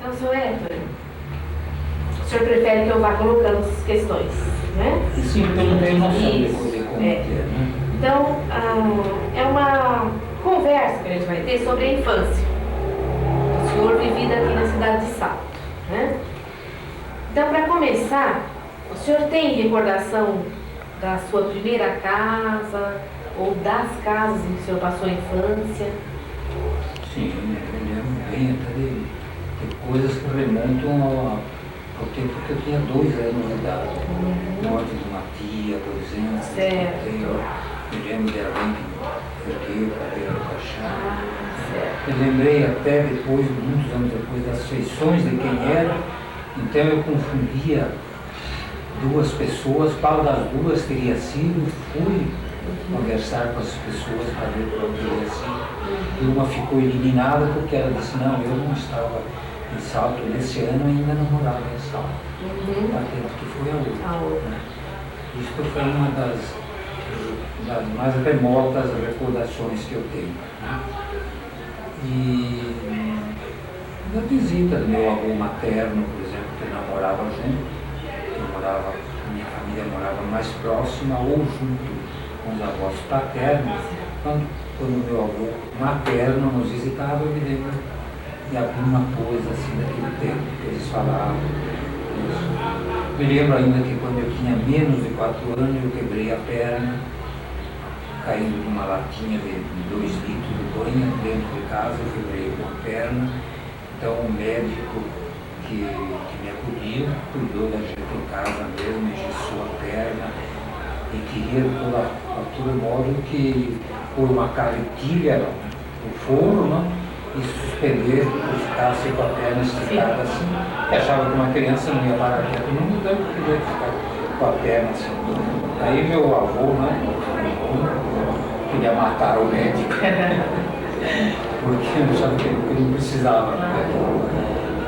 Então, seu Héctor, o senhor prefere que eu vá colocando as questões, né? Sim, eu não tenho noção de como é, né? Então, é uma conversa que a gente vai ter sobre a infância do senhor vivida aqui na cidade de Salto, né? Então, para começar, o senhor tem recordação da sua primeira casa ou das casas em que o senhor passou a infância? Sim, eu me lembro bem até de coisas que remontam ao tempo que eu tinha 2 anos de idade. Morte de uma tia, por exemplo. Certo. Eu me lembro de alguém que ergueu o cabelo do caixão. Certo. Eu lembrei até depois, muitos anos depois, das feições de quem era. Então eu confundia 2 pessoas, qual das 2 teria sido, fui conversar com as pessoas para ver qual teria sido. E uma ficou eliminada porque ela disse, não, eu não estava em Salto, nesse ano ainda não morava em Salto. Atento que foi a outra. Né? Isso foi uma das mais remotas recordações que eu tenho. Né? E a visita do meu avô materno, por exemplo, que não morava junto, minha família morava mais próxima ou junto com os avós paternos. Quando meu avô materno nos visitava, eu me lembro de alguma coisa assim daquele tempo que eles falavam. Isso. Me lembro ainda que quando eu tinha menos de 4 anos, eu quebrei a perna, caindo de uma latinha de 2 litros de banho dentro de casa, eu quebrei uma perna. Então o médico que me acudiu cuidou da gente em casa mesmo, engessou a perna e queria a todo modo que por uma carretilha no forno, né, e suspender, ou ficasse com a perna esticada assim, que achava que uma criança não ia parar quieto no mundo, então queria ficar com a perna assim. Aí meu avô, né, queria matar o médico, porque eu achava que ele não precisava.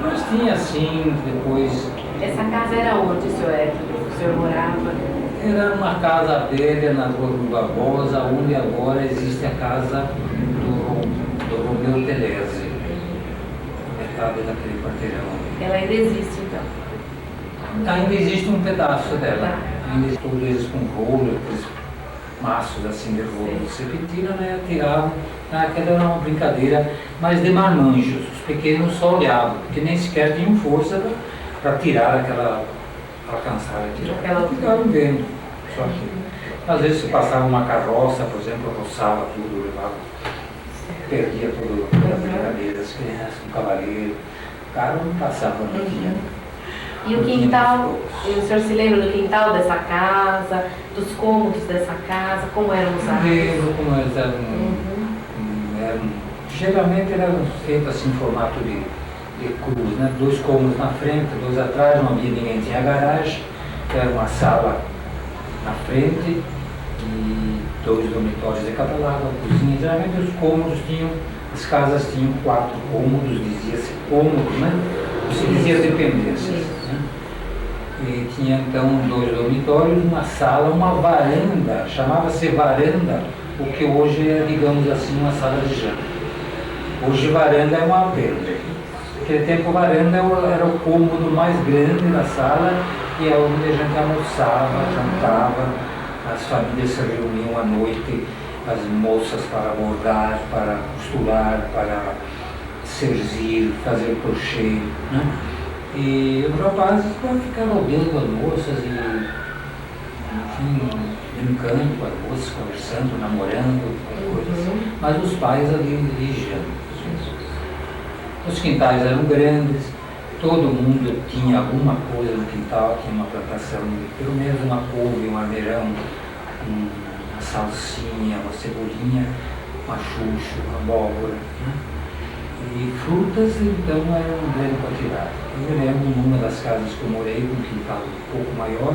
Mas tinha assim, depois... Essa casa era onde, senhor Héctor? O senhor morava? Era uma casa velha na Rua do Barbosa, onde agora existe a casa do Romeu Telese, metade daquele quarteirão. Ela ainda existe, então? Ainda existe um pedaço dela, ainda estou eles com rolo, aqueles maços assim de rolo de serpentina, né, tiravam. Aquela era uma brincadeira, mas de marmanjos, os pequenos só olhavam, porque nem sequer tinham força para tirar aquela, alcançar aquilo, ficavam vendo, só que às vezes se passava uma carroça, por exemplo, roçava tudo, levava, perdia toda a brincadeira, as crianças, um cavaleiro, o cara não passava, não tinha. E o quintal, o senhor se lembra do quintal dessa casa, dos cômodos dessa casa, como eram os árvores? Lembro como eles eram, geralmente eram feitos assim em formato de cruz, né? 2 cômodos na frente, 2 atrás, não havia ninguém, tinha garagem, era uma sala na frente e 2 dormitórios de cada lado, a cozinha. Geralmente os cômodos tinham, as casas tinham 4 cômodos, dizia-se cômodos, né? Se dizia dependências. Né? E tinha então 2 dormitórios, uma sala, uma varanda, chamava-se varanda, o que hoje é, digamos assim, uma sala de janta. Hoje varanda é uma venda. Naquele tempo varanda era o cômodo mais grande da sala e é onde a gente almoçava, jantava, as famílias se reuniam à noite, as moças para bordar, para costurar, para cerzir, fazer crochê, né? E os rapazes ficavam olhando as moças e, enfim, brincando com as moças, conversando, namorando, coisas. Mas os pais ali vigiando. Os quintais eram grandes, todo mundo tinha alguma coisa no quintal, tinha uma plantação, pelo menos uma couve, um armeirão, uma salsinha, uma cebolinha, uma xuxa, uma abóbora, né? E frutas, então, eram em grande quantidade. Eu me lembro, numa das casas que eu morei, com um quintal um pouco maior,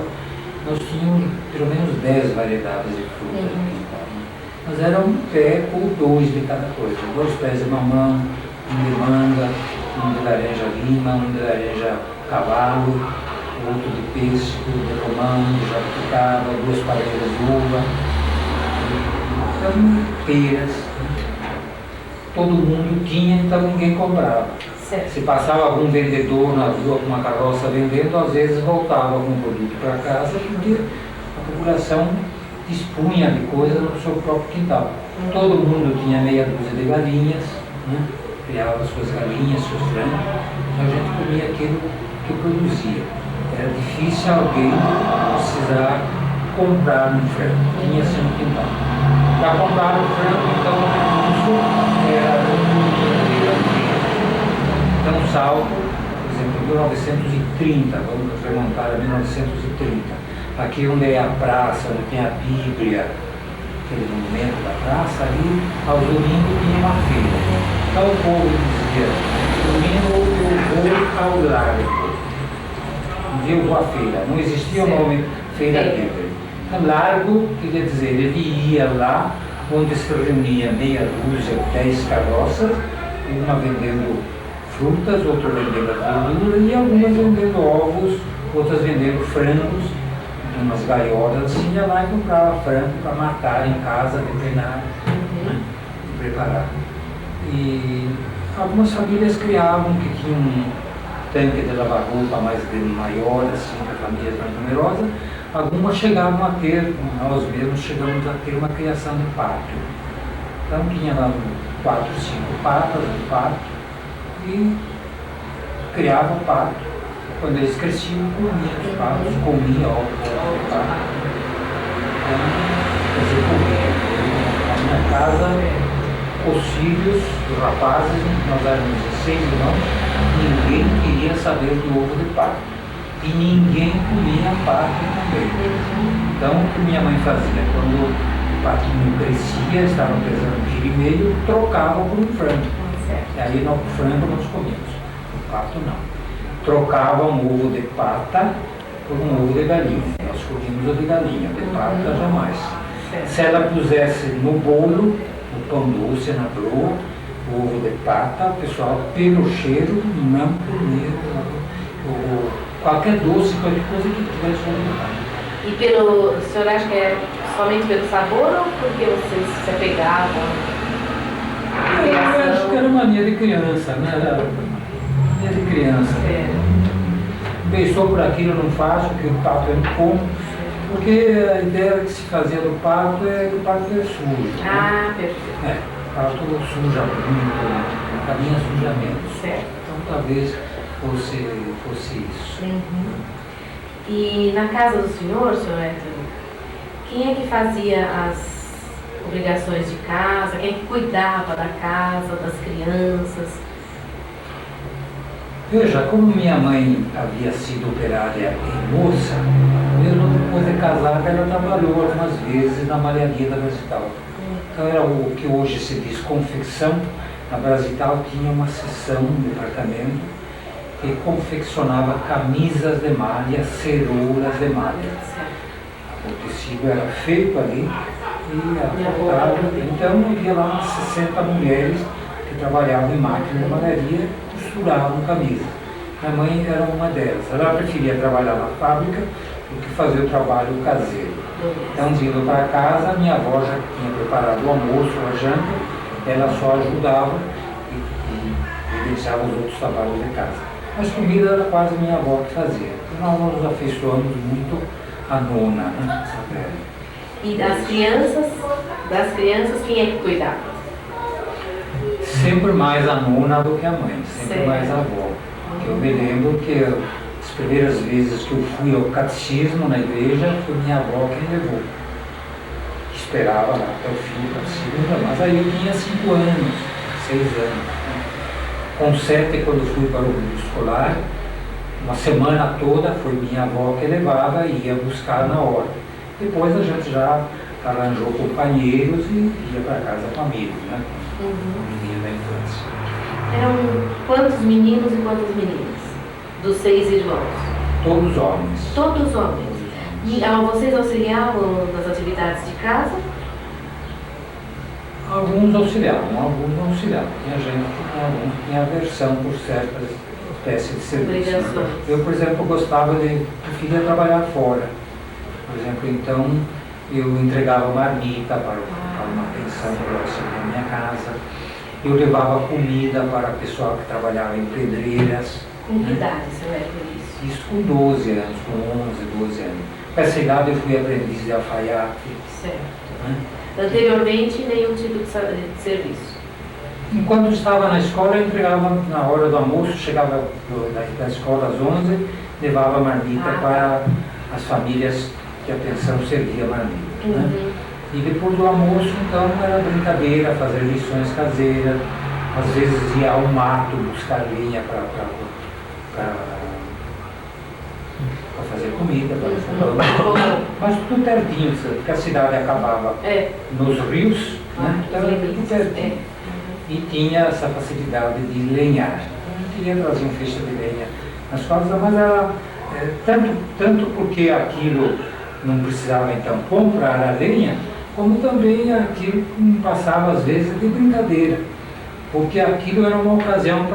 nós tínhamos pelo menos 10 variedades de frutas no quintal. Né? Mas era um pé ou 2 de cada coisa, 2 pés de mamão, um de manga, um de laranja lima, um de laranja cavalo, outro de pêssego, de romão, de jabuticaba, 2 palmeiras de uva, então, peras. Todo mundo tinha, então ninguém comprava. Certo. Se passava algum vendedor na rua com uma carroça vendendo, às vezes voltava com o produto para casa, porque a população dispunha de coisas no seu próprio quintal. Todo mundo tinha meia dúzia de galinhas, né? Criava suas galinhas, seus frangos, então a gente comia aquilo que produzia. Era difícil alguém precisar comprar um frango, tinha assim no quintal. Para comprar o frango, então, o recurso era então, um salto, por exemplo, em 1930, vamos remontar a 1930, aqui onde é a praça, onde tem a Bíblia, aquele monumento da praça, ali, aos domingos tinha uma feira. Então o povo dizia, domingo eu vou ao largo, um dia eu vou à feira, não existia o nome Feira Livre. Então, largo queria dizer, ele ia lá onde se reunia meia dúzia, 10 carroças, uma vendendo frutas, outra vendendo verdura e algumas vendendo ovos, outras vendendo frangos, umas gaiolas, assim, ia lá e comprava frango para matar em casa, depenar, né, e preparar. E algumas famílias criavam que tinham um tanque de lavar roupa maior, assim, para famílias mais numerosas. Algumas chegavam a ter, nós mesmos chegamos a ter uma criação de pato. Então tinha lá 4, 5 patas no pato e criava o pato. Quando eles cresciam, comiam os patos, comiam ovos do pato. Então, quer dizer, comia. Na minha casa, os filhos, os rapazes, nós éramos 6 irmãos, ninguém queria saber do ovo de pato. E ninguém comia pato também. Então, o que minha mãe fazia? Quando o patinho crescia, estava pesando 1,5 kg, trocava por um frango. E aí, no frango nós comíamos, o pato não. Trocava um ovo de pata por um ovo de galinha. Nós comíamos o de galinha, de pata jamais. Se ela pusesse no bolo, o pão doce na broa, o ovo de pata, o pessoal, pelo cheiro, não comia qualquer doce, qualquer coisa que tivesse ovo de pata. E pelo, o senhor acha que é somente pelo sabor ou porque vocês se apegavam? Eu acho que era mania de criança, né? Era mania de criança. Pensou por aquilo, eu não faço, porque o pato eu não como. Porque a ideia que se fazia do pato é que o pato é sujo. Ah, perfeito. É, o pato suja muito, né? Caminha suja menos. Certo. Então talvez fosse isso. E na casa do senhor Héctor, quem é que fazia as obrigações de casa? Quem é que cuidava da casa, das crianças? Veja, como minha mãe havia sido operária em moça, mesmo depois de casada, ela trabalhou algumas vezes na malharia da Brasital. Então era o que hoje se diz confecção. Na Brasital tinha uma seção, um departamento, que confeccionava camisas de malha, ceroulas de malha. O tecido era feito ali e aportado. Então havia lá umas 60 mulheres que trabalhavam em máquina de malharia, costuravam camisa. Minha mãe era uma delas. Ela preferia trabalhar na fábrica do que fazer o trabalho caseiro. Então, vindo para casa, minha avó já tinha preparado o almoço, a janta, ela só ajudava e deixava os outros trabalhos de casa. Mas comida era quase minha avó que fazia. Então, nós nos afeiçoamos muito à nona, né? E das crianças, quem é que cuidava? Sempre mais a nona do que a mãe, sempre certo. Mais a avó. Eu me lembro que as primeiras vezes que eu fui ao catecismo na igreja, foi minha avó quem levou. Esperava lá até o fim do catecismo, mas aí eu tinha 5 anos, 6 anos. Né? Com 7, quando fui para o grupo escolar, uma semana toda foi minha avó que levava e ia buscar na hora. Depois a gente já arranjou companheiros e ia para casa com amigos, né? Menino da infância. Eram quantos meninos e quantas meninas? Dos 6 irmãos? Todos homens. Todos homens. E vocês auxiliavam nas atividades de casa? Alguns auxiliavam, alguns não auxiliavam. Tinha gente que tinha aversão por certas espécies de serviço. Eu, por exemplo, preferia trabalhar fora. Por exemplo, então, eu entregava marmita para uma pensão próxima da minha casa. eu levava comida para o pessoal que trabalhava em pedreiras. Com que idade você leva isso? Isso com 12 anos, com 11, 12 anos. Com essa idade eu fui aprendiz de alfaiate. Certo. Né? Anteriormente, nenhum tipo de serviço? Enquanto estava na escola, eu entregava na hora do almoço, chegava da escola às 11, levava marmita para as famílias que a pensão servia marmita. Né? E depois do almoço, então, era brincadeira, fazer lições caseiras, às vezes ia ao mato buscar lenha para fazer comida, mas tudo pertinho, porque a cidade acabava nos rios, né? Então era tudo pertinho. E tinha essa facilidade de lenhar. Então, ia trazer um feixe de lenha nas costas, mas era tanto porque aquilo não precisava então comprar a lenha, como também aquilo passava às vezes de brincadeira, porque aquilo era uma ocasião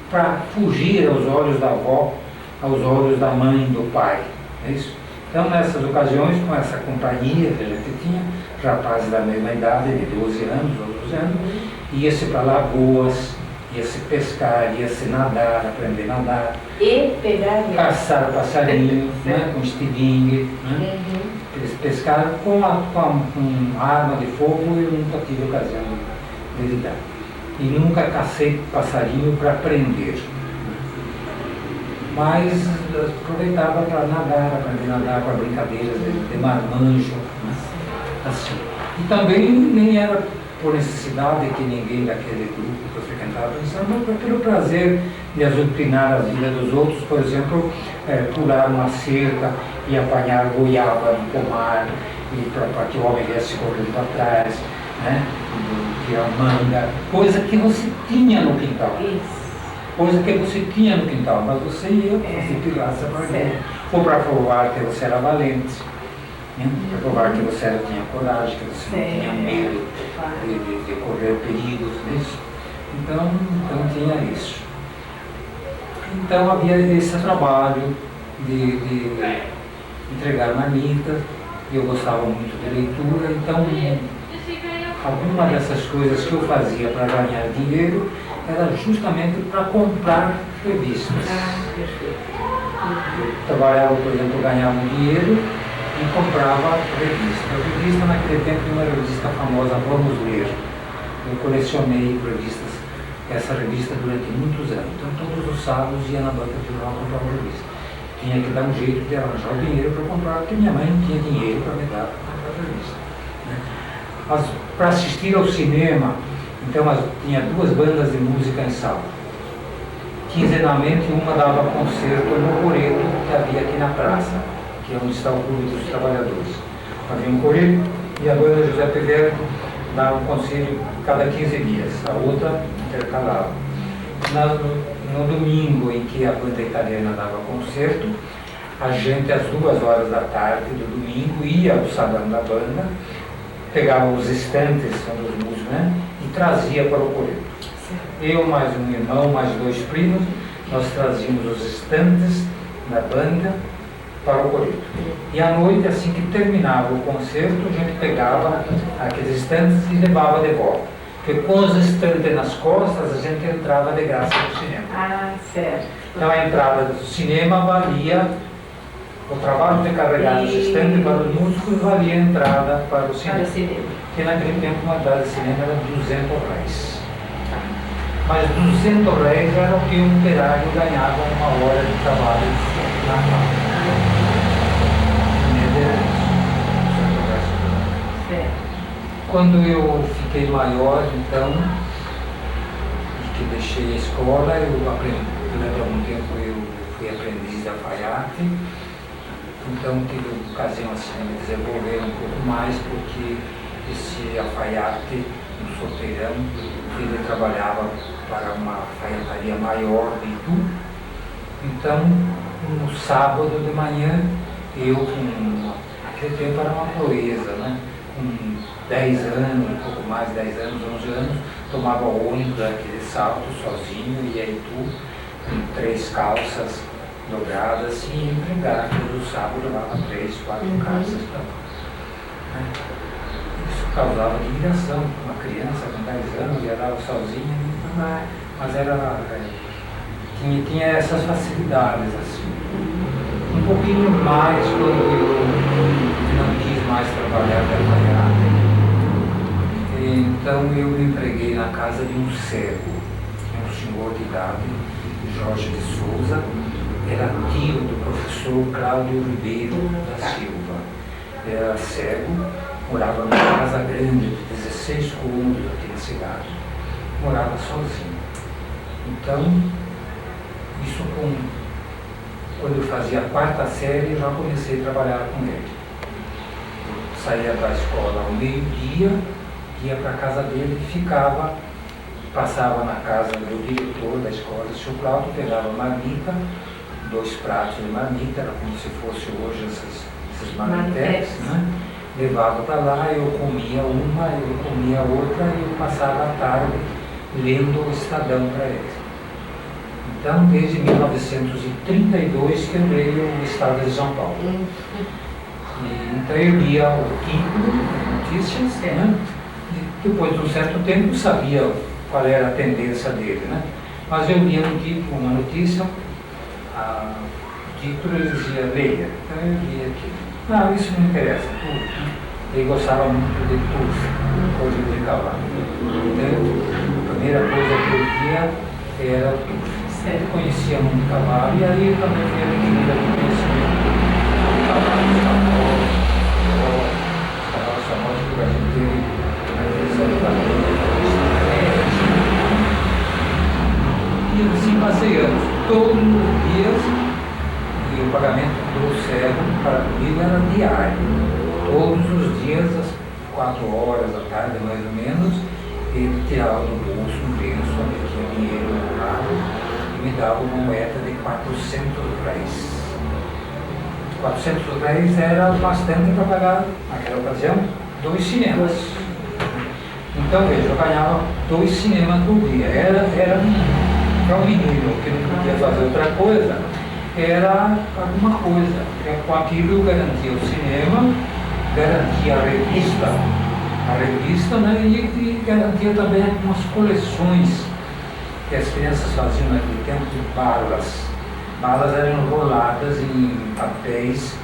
para fugir aos olhos da avó, aos olhos da mãe, do pai, é isso? Então nessas ocasiões, com essa companhia que a gente tinha, rapazes da mesma idade, de 12 anos ou 12 anos, ia-se para lagoas, ia-se pescar, ia-se nadar, aprender a nadar. E pegar caçar passarinhos, né, com estilingue, né? Eles pescaram com arma de fogo e eu nunca tive ocasião de lidar. E nunca cacei passarinho para prender. Mas aproveitava para nadar, aprender a nadar para brincadeiras de marmanjo, né? Assim. E também nem era por necessidade que ninguém daquele grupo que eu frequentava, mas pelo prazer de azucrinar a vida dos outros, por exemplo, pular uma cerca e apanhar goiaba no pomar, e para que o homem viesse correndo atrás, né? Tirar manga, coisa que você tinha no quintal. Isso. Coisa que você tinha no quintal, mas você ia fazer pirraça para ver. Ou para provar que você era valente, né? Para provar que você tinha coragem, que você não tinha medo de correr perigos, nisso. Então tinha isso. Então havia esse trabalho de entregar marmita, eu gostava muito de leitura, então alguma dessas coisas que eu fazia para ganhar dinheiro era justamente para comprar revistas. Eu trabalhava, por exemplo, ganhava um dinheiro e comprava revista. A revista naquele tempo era uma revista famosa, Vamos Ler. Eu colecionei revistas, essa revista durante muitos anos. Então todos os sábados ia na banca de jornal comprar uma revista. Tinha que dar um jeito de arranjar o dinheiro para comprar, porque minha mãe não tinha dinheiro para me dar para comprar a revista. Né? Para assistir ao cinema, então tinha 2 bandas de música em sala. Quinzenalmente uma dava concerto no coreto que havia aqui na praça, que é onde está o Clube dos Trabalhadores. Havia um coreto e a banda José Pivero dava um concerto cada 15 dias, a outra intercalava. No domingo em que a banda italiana dava concerto, a gente às 2 horas da tarde do domingo ia ao salão da banda, pegava os estantes, são dos músicos, né, e trazia para o coreto. Eu, mais um irmão, mais 2 primos, nós trazíamos os estantes da banda para o coreto. E à noite, assim que terminava o concerto, a gente pegava aqueles estantes e levava de volta. Porque com os estantes nas costas, a gente entrava de graça no cinema. Ah, certo. Então a entrada do cinema valia, o trabalho de carregar os estantes para os músicos valia a entrada para o cinema. Porque naquele tempo uma entrada de cinema era R$200. Mas R$200 era o que um operário ganhava uma hora de trabalho na fábrica. Quando eu fiquei maior, então, que deixei a escola, eu aprendi, durante algum tempo eu fui aprendiz de alfaiate, então tive ocasião assim, de me desenvolver um pouco mais, porque esse alfaiate, no solteirão, ele trabalhava para uma alfaiataria maior de Itu. Então, no sábado de manhã, eu, naquele tempo era uma proeza, né? Com 10 anos, um pouco mais de 10 anos, 11 anos, tomava ônibus daquele salto sozinho, ia a Itu, com 3 calças dobradas e ia entregar todo sábado, levava 3, 4 calças para lá. Né? Isso causava admiração. Uma criança com 10 anos viajava sozinha, mas tinha essas facilidades assim. Um pouquinho mais quando eu não quis mais trabalhar. Então eu me empreguei na casa de um cego, um senhor de idade, Jorge de Souza, era tio do professor Cláudio Ribeiro da Silva. Era cego, morava numa casa grande de 16 cômodos aqui na cidade, morava sozinho. Então, isso quando eu fazia a 4ª série, eu já comecei a trabalhar com ele. Eu saía da escola ao meio-dia, ia para a casa dele e ficava, passava na casa do diretor da escola, o Sr. Cláudio, pegava marmita, 2 pratos de marmita, era como se fosse hoje esses marmitex, né? Levava para lá, eu comia uma, ele comia outra e eu passava a tarde lendo o Estadão para ele. Então, desde 1932 que eu leio o Estado de São Paulo. Então eu lia o título de notícias, né? Depois de um certo tempo eu sabia qual era a tendência dele, né? Mas eu lia no título uma notícia, o título ele dizia leia, então eu lia aquilo. Não, isso não interessa, tudo. Ele gostava muito de tudo, coisa de cavalo. Então a primeira coisa que eu via era tudo. Ele conhecia muito cavalo e aí eu também fui adquirida de conhecimento de cavalos famosos que a gente teve na direção do Brasil. E assim passei anos, todos os dias, e o pagamento do cego para comigo era diário. Todos os dias, às 4 horas da tarde mais ou menos, ele tirava do bolso um lenço, onde tinha dinheiro no lado, me dava uma moeda de 400 réis. 400 réis era bastante para pagar, naquela ocasião, 2 cinemas. Então, veja, eu ganhava 2 cinemas por dia. Era para um menino que não podia fazer outra coisa, era alguma coisa. Com aquilo eu garantia o cinema, garantia a revista, né, e garantia também algumas coleções que as crianças faziam naquele tempo de balas. Balas eram enroladas em papéis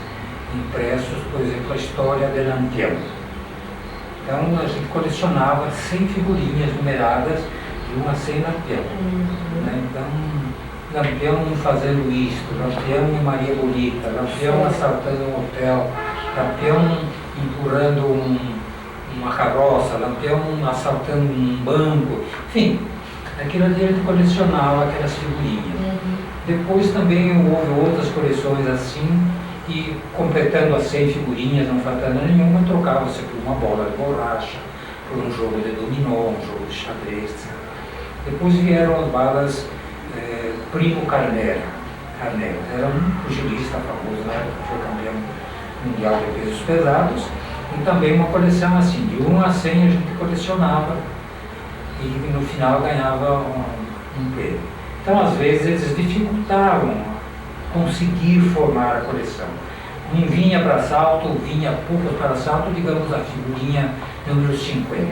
impressos, por exemplo, a história de Lampião. Então a gente colecionava 100 figurinhas numeradas de 1 a 100 Lampião. Né? Então, Lampião fazendo isto, Lampião e Maria Bonita, Lampião assaltando um hotel, Lampião empurrando uma carroça, Lampião assaltando um banco, enfim. Aquilo ali a gente colecionava aquelas figurinhas. Depois também houve outras coleções assim, e completando as 100 figurinhas, não faltando nenhuma, trocava-se por uma bola de borracha, por um jogo de dominó, um jogo de xadrez. Depois vieram as balas Primo Carneiro. Era um pugilista famoso na época, foi campeão mundial de pesos pesados, e também uma coleção assim, de 1 a 100 a gente colecionava, e no final ganhava um prêmio. Então, às vezes, eles dificultavam conseguir formar a coleção. Um vinha para assalto, vinha poucos para assalto, digamos a figurinha número 50.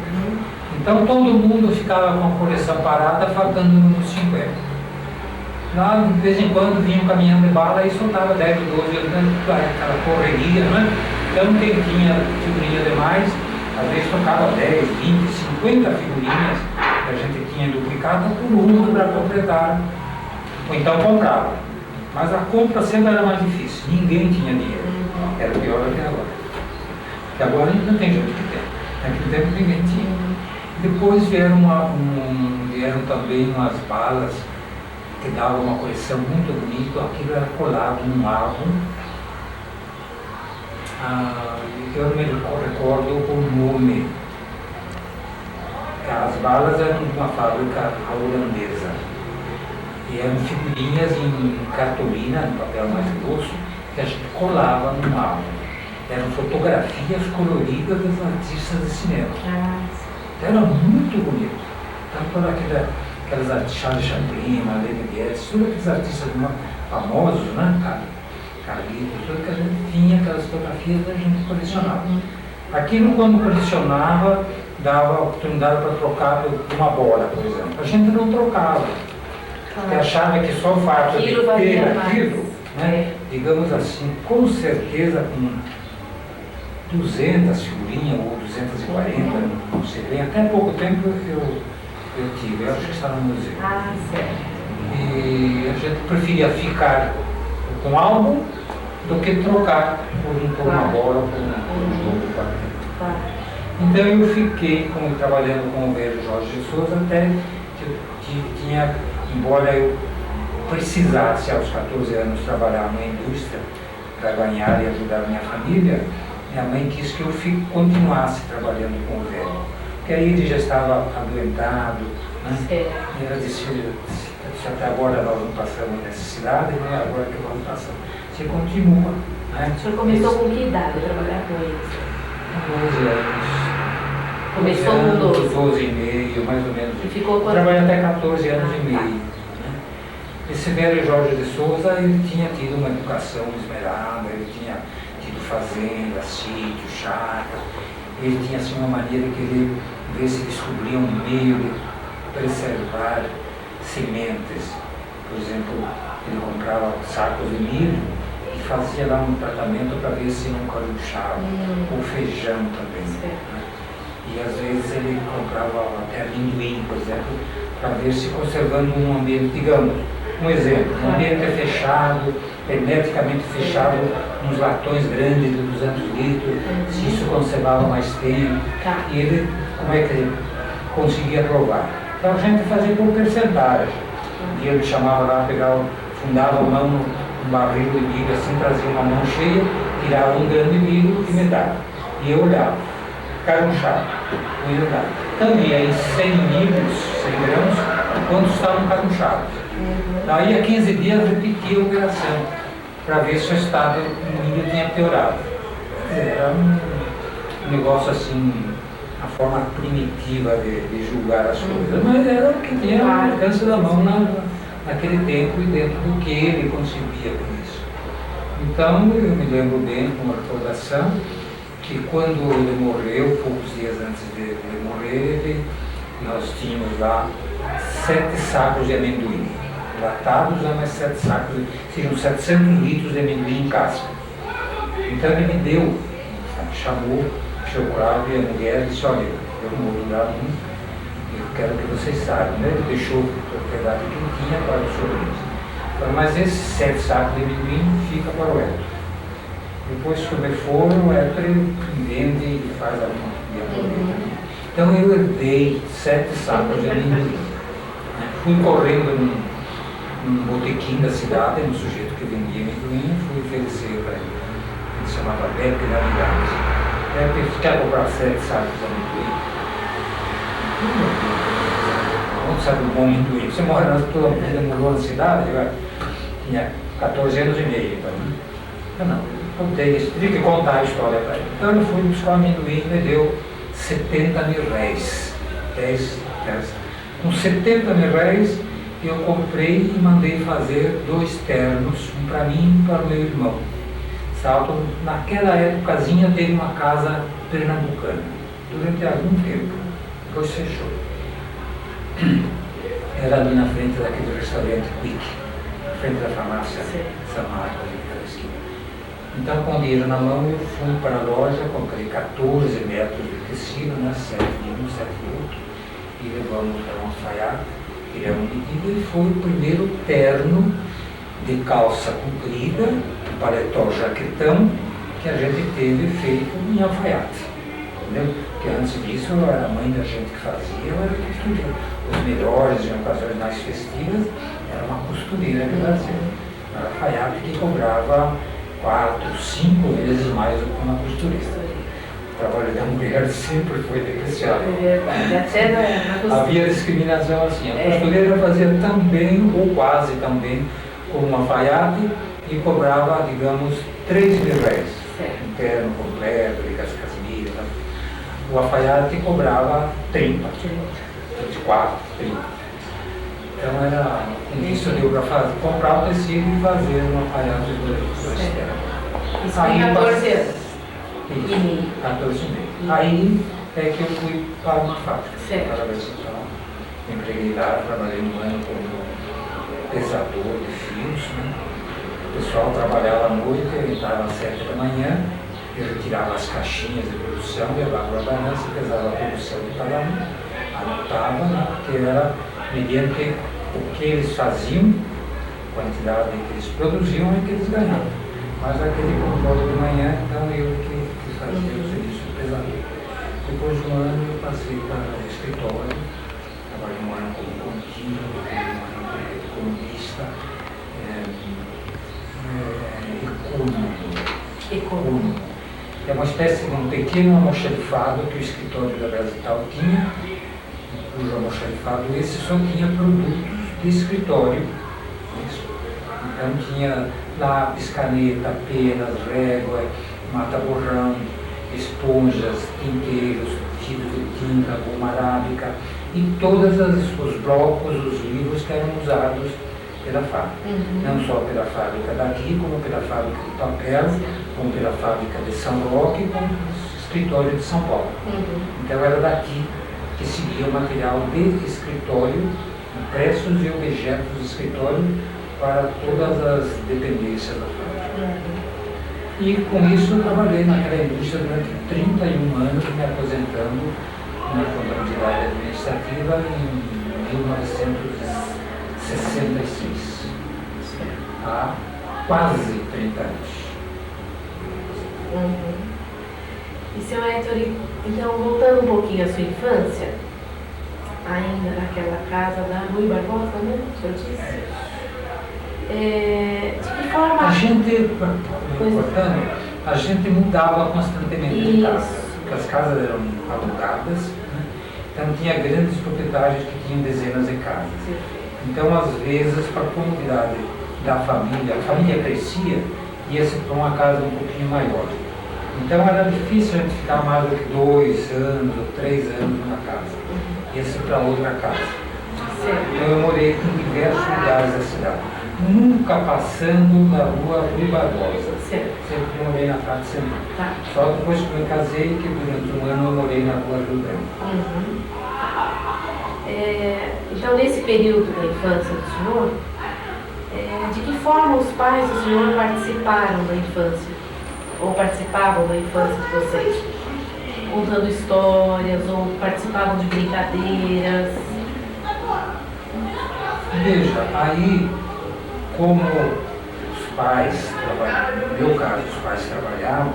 Então, todo mundo ficava com a coleção parada, faltando o número 50. Lá, de vez em quando, vinha um caminhão de bala e soltava 10, 12, aquela correria, né? Então, quem tinha figurinha demais, às vezes tocava 10, 20, 50 figurinhas que a gente tinha duplicada por uma para completar, ou então comprava. Mas a compra sempre era mais difícil, ninguém tinha dinheiro. Era pior do que agora. Porque agora não tem gente que tem. Naquele tempo ninguém tinha. Depois vieram também umas balas que davam uma coleção muito bonita, aquilo era colado num álbum. Eu não me recordo o nome. As balas eram de uma fábrica holandesa. E eram figurinhas em cartolina, no papel mais grosso, que a gente colava num álbum. Eram fotografias coloridas dos artistas de cinema. Então, era muito bonito. Tanto aquelas artistas, Charles Chaplin, Marlene Dietrich, todos aqueles artistas famosos, né? Carlitos, tudo que a gente tinha, aquelas fotografias a gente colecionava. Aquilo, quando pressionava, dava oportunidade para trocar por uma bola, por exemplo. A gente não trocava, porque achava que só o fato de ter aquilo, né, digamos assim, com certeza com 200 figurinhas ou 240, não sei bem, até pouco tempo eu tive, eu acho que está no museu. Ah, certo. E a gente preferia ficar com um álbum do que trocar por uma bola ou por um jogo. Claro. Então eu fiquei trabalhando com o velho Jorge de Souza até que eu tinha, embora eu precisasse aos 14 anos trabalhar numa indústria para ganhar e ajudar a minha família, minha mãe quis que eu continuasse trabalhando com o velho. Porque aí ele já estava adoentado, né? E ela disse, se até agora nós não passamos necessidade, não é agora que vamos passar. Você continua. Né? O senhor começou com que idade a trabalhar com eles? 12 anos. Começou com 12? 12 e meio, mais ou menos. E ficou quanto? Trabalhei até 14 anos e meio. Né? Esse velho Jorge de Souza, ele tinha tido uma educação esmerada, ele tinha tido fazenda, sítio, chácara. Ele tinha assim uma maneira que ele ver se descobria um meio de preservar sementes. Por exemplo, ele comprava sacos de milho e fazia lá um tratamento para ver se não caruchava, ou feijão também. Né? E às vezes ele comprava até amendoim, por exemplo, para ver se conservando um ambiente, digamos, um exemplo, um ambiente fechado, hermeticamente fechado, uns latões grandes de 200 litros, se isso conservava mais tempo. E ele, como é que ele conseguia provar? Então a gente fazia por percentagem. E ele chamava lá, fundava a mão num barril de milho, assim, trazia uma mão cheia, tirava um grande milho e me dava. E eu olhava, carunchava, e eu olhava. Também aí 100 milhos, 100 grãos, quando estavam carunchados. Daí a 15 dias repetia a operação, para ver se o estado do milho tinha piorado. Era um negócio assim, a forma primitiva de julgar as coisas, mas era o que tinha ao alcance da mão naquele tempo e dentro do que ele concebia com isso. Então eu me lembro bem, com uma recordação, que quando ele morreu, poucos dias antes de ele morrer, nós tínhamos lá 7 sacos de amendoim. Latados, mas 7 sacos, seriam 700 litros de amendoim em casca. Então ele me deu, chamou o seu Cravo e a mulher e disse, olha, eu não vou durar muito, eu quero que vocês saibam, né? Ele deixou a propriedade que ele tinha para os sobrinhos. Mas esses 7 sacos de amendoim fica para o Héctor. Depois, sobre fora, o Héctor vende e faz a minha. Então eu herdei 7 sacos de amendoim. Fui correndo num botequim da cidade, um sujeito que vendia amendoim, fui oferecer para ele. Ele se chamava Beto de Navidades. Beto, quer comprar 7 sacos de amendoim? Onde sabe um bom amendoim? Você mora toda a vida, morou na cidade? Eu tinha 14 anos e meio, então. Eu não, contei isso, tive que contar a história para ele. Então eu fui buscar o amendoim e me deu 70 mil réis. 10. Com 70 mil réis, eu comprei e mandei fazer 2 ternos, um para mim e um para o meu irmão. Salto, naquela épocazinha teve uma casa pernambucana, durante algum tempo, depois fechou. Era ali na frente daquele restaurante Quick, na frente da farmácia São Marcos, ali naquela esquina. Então, com o dinheiro na mão, eu fui para a loja, comprei 14 metros de tecido, né, 7 de um, 7 de outro, e levamos para um alfaiate, tiramos medida, e foi o primeiro terno de calça comprida, paletó jaquetão, que a gente teve feito em alfaiate. Entendeu? Porque antes disso, a mãe da gente que fazia, ela era costureira. Os melhores, em ocasiões mais festivas, era uma costureira que fazia. Era alfaiate que cobrava 4, 5 vezes mais do que uma costureira. O trabalho da mulher sempre foi depreciado. Havia discriminação assim. A costureira fazia tão bem, ou quase tão bem, como uma alfaiate e cobrava, digamos, 3 mil réis. Um terno completo, de casimira. O alfaiate cobrava 30, 24, 30. Então era com isso deu para comprar o tecido e fazer um alfaiate de 2 ternos. Isso tem 14 anos. Isso, 14 meses. Aí é que eu fui para uma fábrica. Certo. Para ver se me empreguei lá, trabalhei um ano como pesador de fios, né? O pessoal trabalhava à noite, eu entrava às 7 da manhã, eu retirava as caixinhas de produção, levava para a balança, pesava a produção de cada um, anotava, né? Porque era mediante o que eles faziam, a quantidade que eles produziam e que eles ganhavam. Mas aquele controle de manhã, então eu que fazia o serviço de pesador. Depois de um ano eu passei para o escritório, trabalhei um ano como contínuo, depois um ano como economista, ecônomo. É uma espécie de um pequeno almoxarifado que o escritório da Brasital tinha, cujo almoxarifado esse só tinha produtos de escritório. Então tinha lápis, caneta, penas, régua, mata-borrão, esponjas, tinteiros, fios de tinta, goma arábica e todos os blocos, os livros que eram usados pela fábrica. Não só pela fábrica daqui, como pela fábrica de papel, como pela fábrica de São Roque, como o escritório de São Paulo. Então era daqui que seguia o material de escritório, impressos e objetos de escritório para todas as dependências da fábrica. E com isso eu trabalhei naquela indústria durante 31 anos, me aposentando na contabilidade administrativa em 1966. Há quase 30 anos. E seu Héctor, então voltando um pouquinho à sua infância, ainda naquela casa da Rui Barbosa, né? O senhor disse? De que forma... A gente mudava constantemente de casa, Isso. porque as casas eram alugadas, né? Então tinha grandes proprietários que tinham dezenas de casas. Então, às vezes, para a comunidade da família, a família crescia e ia-se para uma casa um pouquinho maior. Então era difícil a gente ficar mais do que 2 anos ou 3 anos numa casa. Ia-se para outra casa. Então eu morei em diversos lugares da cidade. Nunca passando da rua Rui Barbosa. Sempre morei na Praça Central. Só depois que eu me casei, que durante um ano eu morei na rua Rio Branco. Então, nesse período da infância do senhor, de que forma os pais do senhor participaram da infância? Ou participavam da infância de vocês? Contando histórias, ou participavam de brincadeiras? Veja, aí, como os pais trabalhavam, no meu caso, os pais trabalhavam,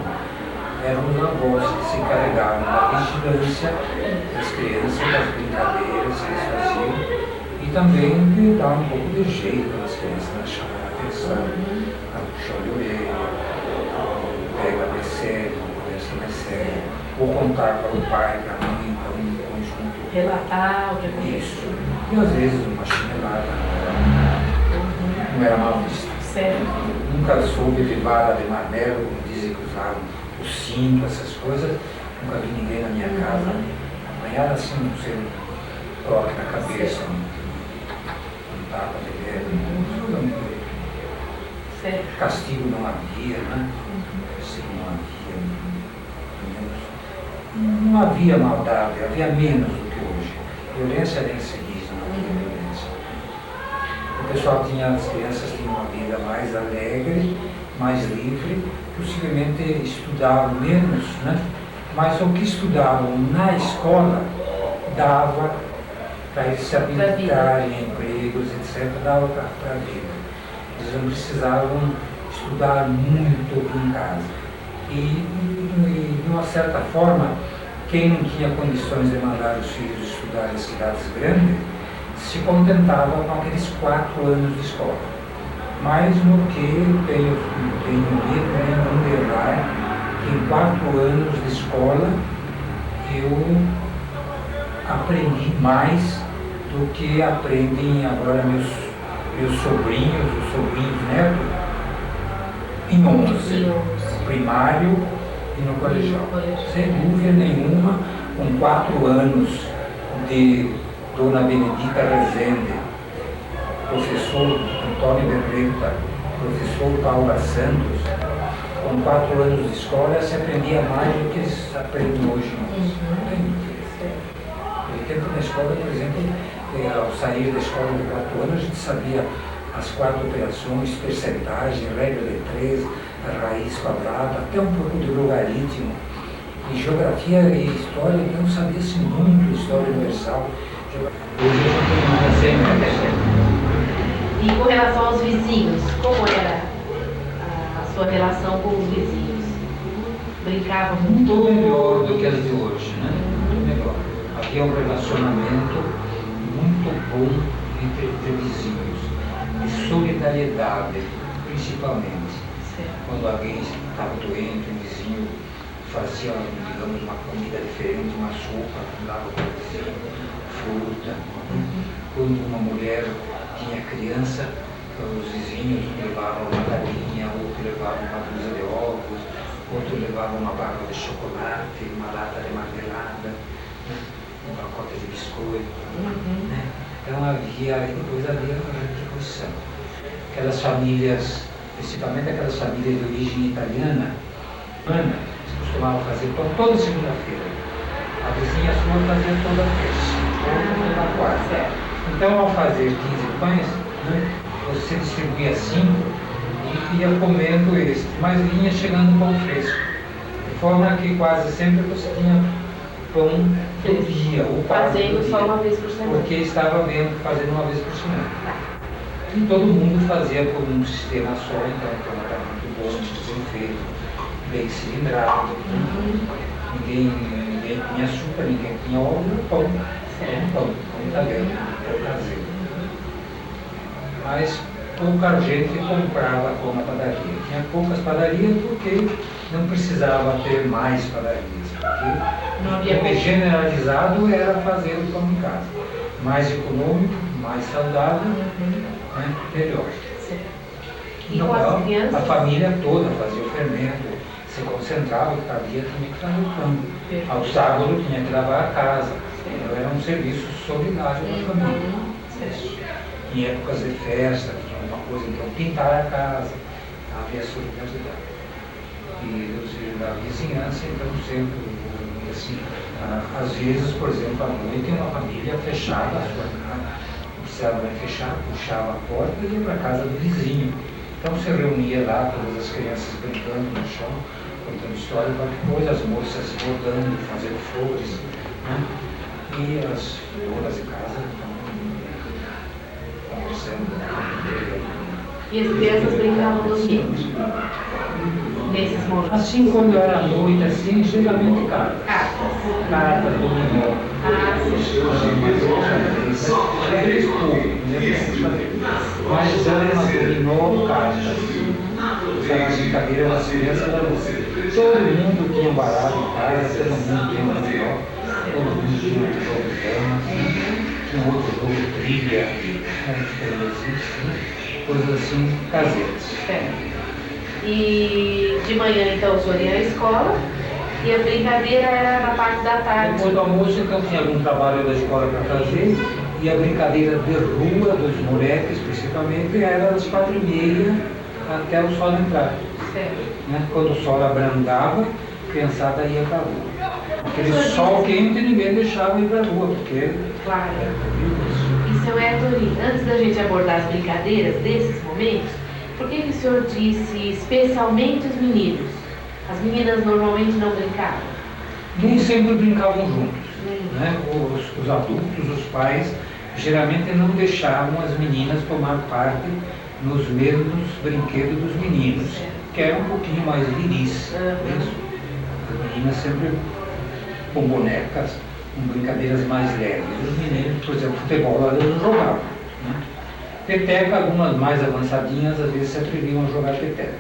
eram os avós que se encarregavam da vigilância das crianças, das brincadeiras que eles faziam, e também de dar um pouco de jeito às crianças, né? Chamar a atenção, a puxão de orelha, pega mais sério, conversa mais séria, ou contar para o pai, para a mãe, para um conjunto. Relatar o que aconteceu. Isso. E às vezes uma chinelada não era mal vista. Nunca soube de vara de marmelo, como dizem que usavam o cinto, essas coisas. Nunca vi ninguém na minha casa apanhar assim, não sei, um toque na cabeça, um tapa de dedo. Castigo não havia, né? Castigo não havia maldade, havia menos do que hoje. Violência nem se diz, não havia violência. O pessoal tinha, as crianças tinham uma vida mais alegre, mais livre, possivelmente estudavam menos, né? Mas o que estudavam na escola dava para eles se habilitarem em empregos, etc., dava para a vida. Eles não precisavam estudar muito em casa. E, de uma certa forma, quem não tinha condições de mandar os filhos estudar em cidades grandes, se contentava com aqueles 4 anos de escola. Mas no que tenho lido em ponderar, em 4 anos de escola, eu aprendi mais do que aprendem agora meus sobrinhos, os sobrinhos netos, em 11, no primário e no colegial. Sem dúvida nenhuma, com 4 anos de Dona Benedita Rezende, professor Antônio Berreta, professor Paula Santos, com 4 anos de escola se aprendia mais do que eles aprendem hoje. Naquele tempo na escola, por exemplo, ao sair da escola de 4 anos, a gente sabia as 4 operações, percentagem, regra de 3, a raiz quadrada, até um pouco de logaritmo. E geografia e história, então sabia-se muito história universal. Hoje eu não tenho nada sem. E com relação aos vizinhos, como era a sua relação com os vizinhos? Brincavam Muito muito? melhor do que as de hoje, né? Muito melhor. Havia um relacionamento muito bom entre vizinhos, de solidariedade, principalmente. Certo. Quando alguém estava doente, um vizinho fazia, digamos, uma comida diferente, uma sopa, dava para o vizinho, fruta. Quando uma mulher tinha criança, os vizinhos levavam uma galinha, outro levava uma dúzia de ovos, outro levava uma barra de chocolate, uma lata de marmelada, né? Um pacote de biscoito. Né? Então depois havia a retribuição. Aquelas famílias, principalmente aquelas famílias de origem italiana, costumavam fazer pão toda segunda-feira. A vizinha sua fazia toda terça, ou toda quarta. Então, ao fazer 15 pães, né, você distribuía 5 e ia comendo estes, mas vinha chegando pão fresco. De forma que quase sempre você tinha pão do dia, ou quase Fazendo do só dia, uma vez por semana. porque estava vendo fazendo uma vez por semana. E todo mundo fazia por um sistema só, então o pão estava muito bom, muito bem feito, bem cilindrado. Ninguém tinha açúcar, ninguém tinha óleo, pão italiano, pão caseiro. Mas pouca gente comprava pão na padaria. Tinha poucas padarias porque não precisava ter mais padarias. Porque o generalizado era fazer o pão em casa. Mais econômico, mais saudável, né, melhor. E com as crianças? A família toda fazia o fermento, se concentrava, cada dia tinha que fazer o pão. Ao sábado tinha que lavar a casa. Então, era um serviço solidário da família. Em épocas de festa, tinha uma coisa, então pintar a casa, havia solidariedade. E da vizinhança, então sempre, assim, às vezes, por exemplo, à noite, uma família fechava a sua casa, não precisava nem fechar, puxava a porta e ia para a casa do vizinho. Então se reunia lá, todas as crianças brincando no chão, contando história, depois as moças bordando, fazendo flores, né? E as donas de casa conversando. E as crianças brincavam do quê? Nesses momentos? Assim, quando era à noite, assim, geralmente cartas. Cartas, dominó. Mas era uma dominó, cartas. Essa brincadeira das crianças era todo mundo tinha um baralho em casa, todo mundo tinha um dominó, todo mundo tinha um jogo de damas, tinha outro jogo, trilha, coisas assim caseiras. E de manhã, então, o senhor ia à escola e a brincadeira era na parte da tarde. Depois do almoço, então, tinha algum trabalho da escola para fazer e a brincadeira de rua, dos moleques, principalmente, era das 4h30 até o sol entrar. Né? Quando o sol abrandava, a criançada ia para a rua. Aquele sol quente, ninguém deixava ir para a rua, porque Claro. era perigoso. E, seu Héctor, antes da gente abordar as brincadeiras desses momentos, por que o senhor disse especialmente os meninos? As meninas normalmente não brincavam? Nem sempre brincavam juntos. Né? Os adultos, os pais, geralmente não deixavam as meninas tomar parte nos mesmos brinquedos dos meninos, que eram um pouquinho mais viris. As meninas sempre com bonecas, com brincadeiras mais leves. Os meninos, por exemplo, futebol, eles não jogavam. Né? Peteca, algumas mais avançadinhas, às vezes se atreviam a jogar peteca.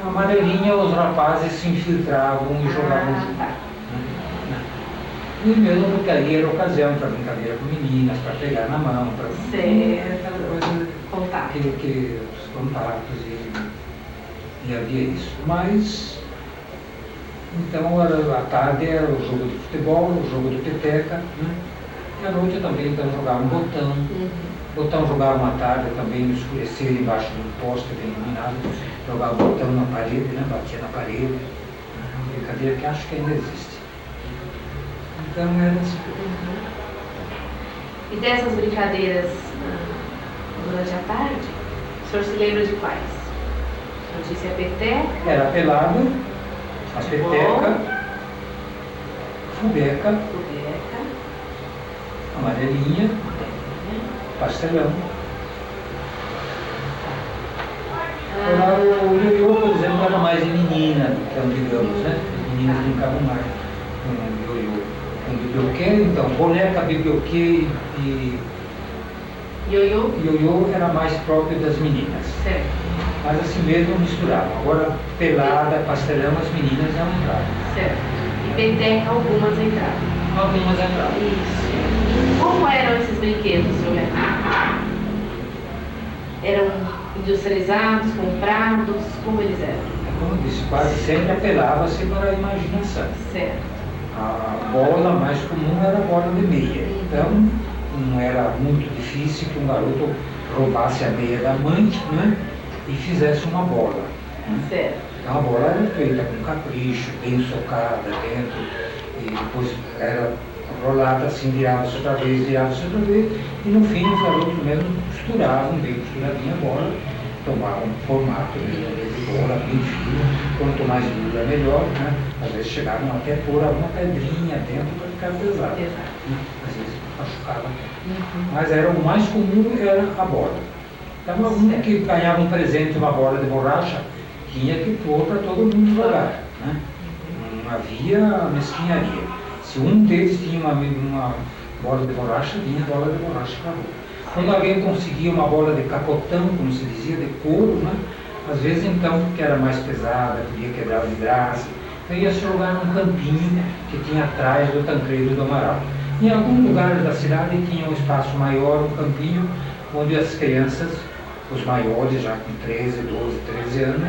A amarelinha, os rapazes se infiltravam e jogavam junto. E mesmo porque ali era ocasião para brincadeira com meninas, para pegar na mão, para contar. Que os contatos e havia isso. Mas, então, à tarde era o jogo de futebol, o jogo de peteca, né? E à noite também então, jogavam botão. Botão jogava à tarde também, no escurecer, embaixo de um poste bem iluminado, jogava o botão na parede, né? Batia na parede. Uma brincadeira que acho que ainda existe. Então era assim. E dessas brincadeiras durante a tarde, o senhor se lembra de quais? O senhor disse a peteca? Era pelado, a peteca, fubeca, amarelinha, pastelão. O ioiô, por exemplo, era mais de menina, então, digamos, né? As meninas brincavam mais com o ioiô. Com biblioquê, então, boneca, biblioquê e ioiô era mais próprio das meninas. Certo. Mas assim mesmo misturavam. Agora, pelada, pastelão, as meninas não entravam. Certo. E peteca, algumas entravam. Algumas entravam. Isso. Como eram esses brinquedos, senhor Leandro? Eram industrializados, comprados? Como eles eram? Como eu disse, quase sempre apelava-se para a imaginação. Certo. A bola mais comum era a bola de meia. Então, não era muito difícil que um garoto roubasse a meia da mãe, né, e fizesse uma bola. Certo. Então a bola era feita com capricho, bem socada dentro, e depois era rolada assim, virava-se outra vez, e no fim os garotos mesmo costuravam bem costuradinha a bola, tomavam um formato de bola bem fino, quanto mais dura melhor, né? Às vezes chegavam até a pôr alguma pedrinha dentro para ficar pesado. Né? Às vezes machucava. Mas era o mais comum era a bola. Então um que ganhava um presente, uma bola de borracha, tinha que pôr para todo mundo jogar. Né? Não havia mesquinharia. Se um deles tinha uma bola de borracha, vinha bola de borracha para a rua. Quando alguém conseguia uma bola de capotão, como se dizia, de couro, né? Às vezes então, porque era mais pesada, podia quebrar o vidraço, então ia se jogar num campinho que tinha atrás do Tancredo do Amaral. Em alguns lugares da cidade tinha um espaço maior, um campinho, onde as crianças, os maiores, já com 13, 12, 13 anos,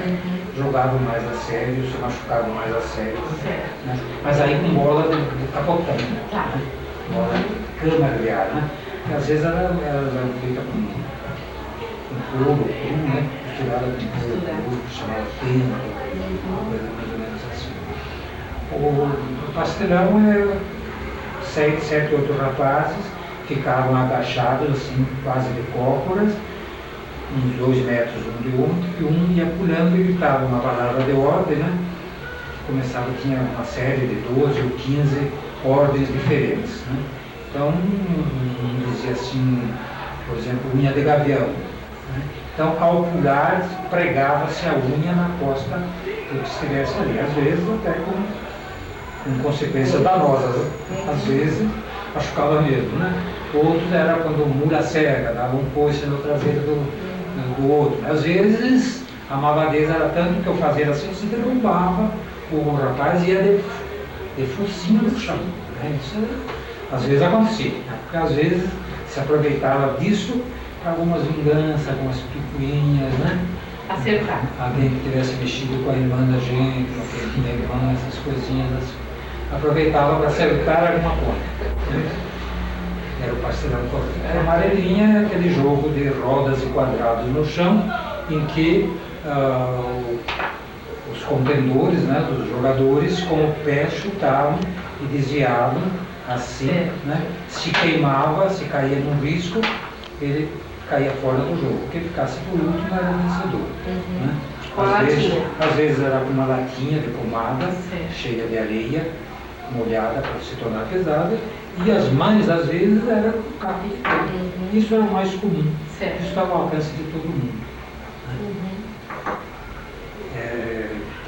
jogavam mais a sério, se machucavam mais a sério. Né? Mas aí com bola de capotão, né? Bola de cama, aliás, né? E às vezes ela era feita com couro, né? Costurada com couro, chamava tempo, uma coisa mais ou menos assim. O pastelão é 7, 8 rapazes, ficavam agachados, assim, quase de cócoras, uns 2 metros um de outro, e um ia pulando e gritava uma palavra de ordem, né? Começava, tinha uma série de 12 ou 15 ordens diferentes, né? Então, dizia assim, por exemplo, unha de gavião. Né? Então, ao pular, pregava-se a unha na costa do que estivesse ali. Às vezes, até com consequências danosas. Às vezes, machucava mesmo. Né? Outros era quando mula cega, dava um coice no traseiro do outro. Às vezes, a malvadeza era tanto que eu fazia assim, se derrubava o rapaz e ia de focinho no chão. Né? Isso às vezes acontecia, né? Porque às vezes se aproveitava disso para algumas vinganças, algumas picuinhas, né? Acertar. Alguém que tivesse mexido com a irmã da gente, alguém que tinha irmã, essas coisinhas assim. Aproveitava para acertar alguma coisa. Né? Era o pastelão correto. A amarelinha é aquele jogo de rodas e quadrados no chão, em que os contendores, né, dos jogadores, com o pé chutavam e desviavam assim, né? Se queimava, se caía num risco, ele caía fora do jogo. Quem ficasse por último era o vencedor. Né? Às vezes era com uma latinha de pomada, cheia de areia, molhada para se tornar pesada, e as mães às vezes era com carro de fogo. Isso era o mais comum. Isso estava ao alcance de todo mundo. Né?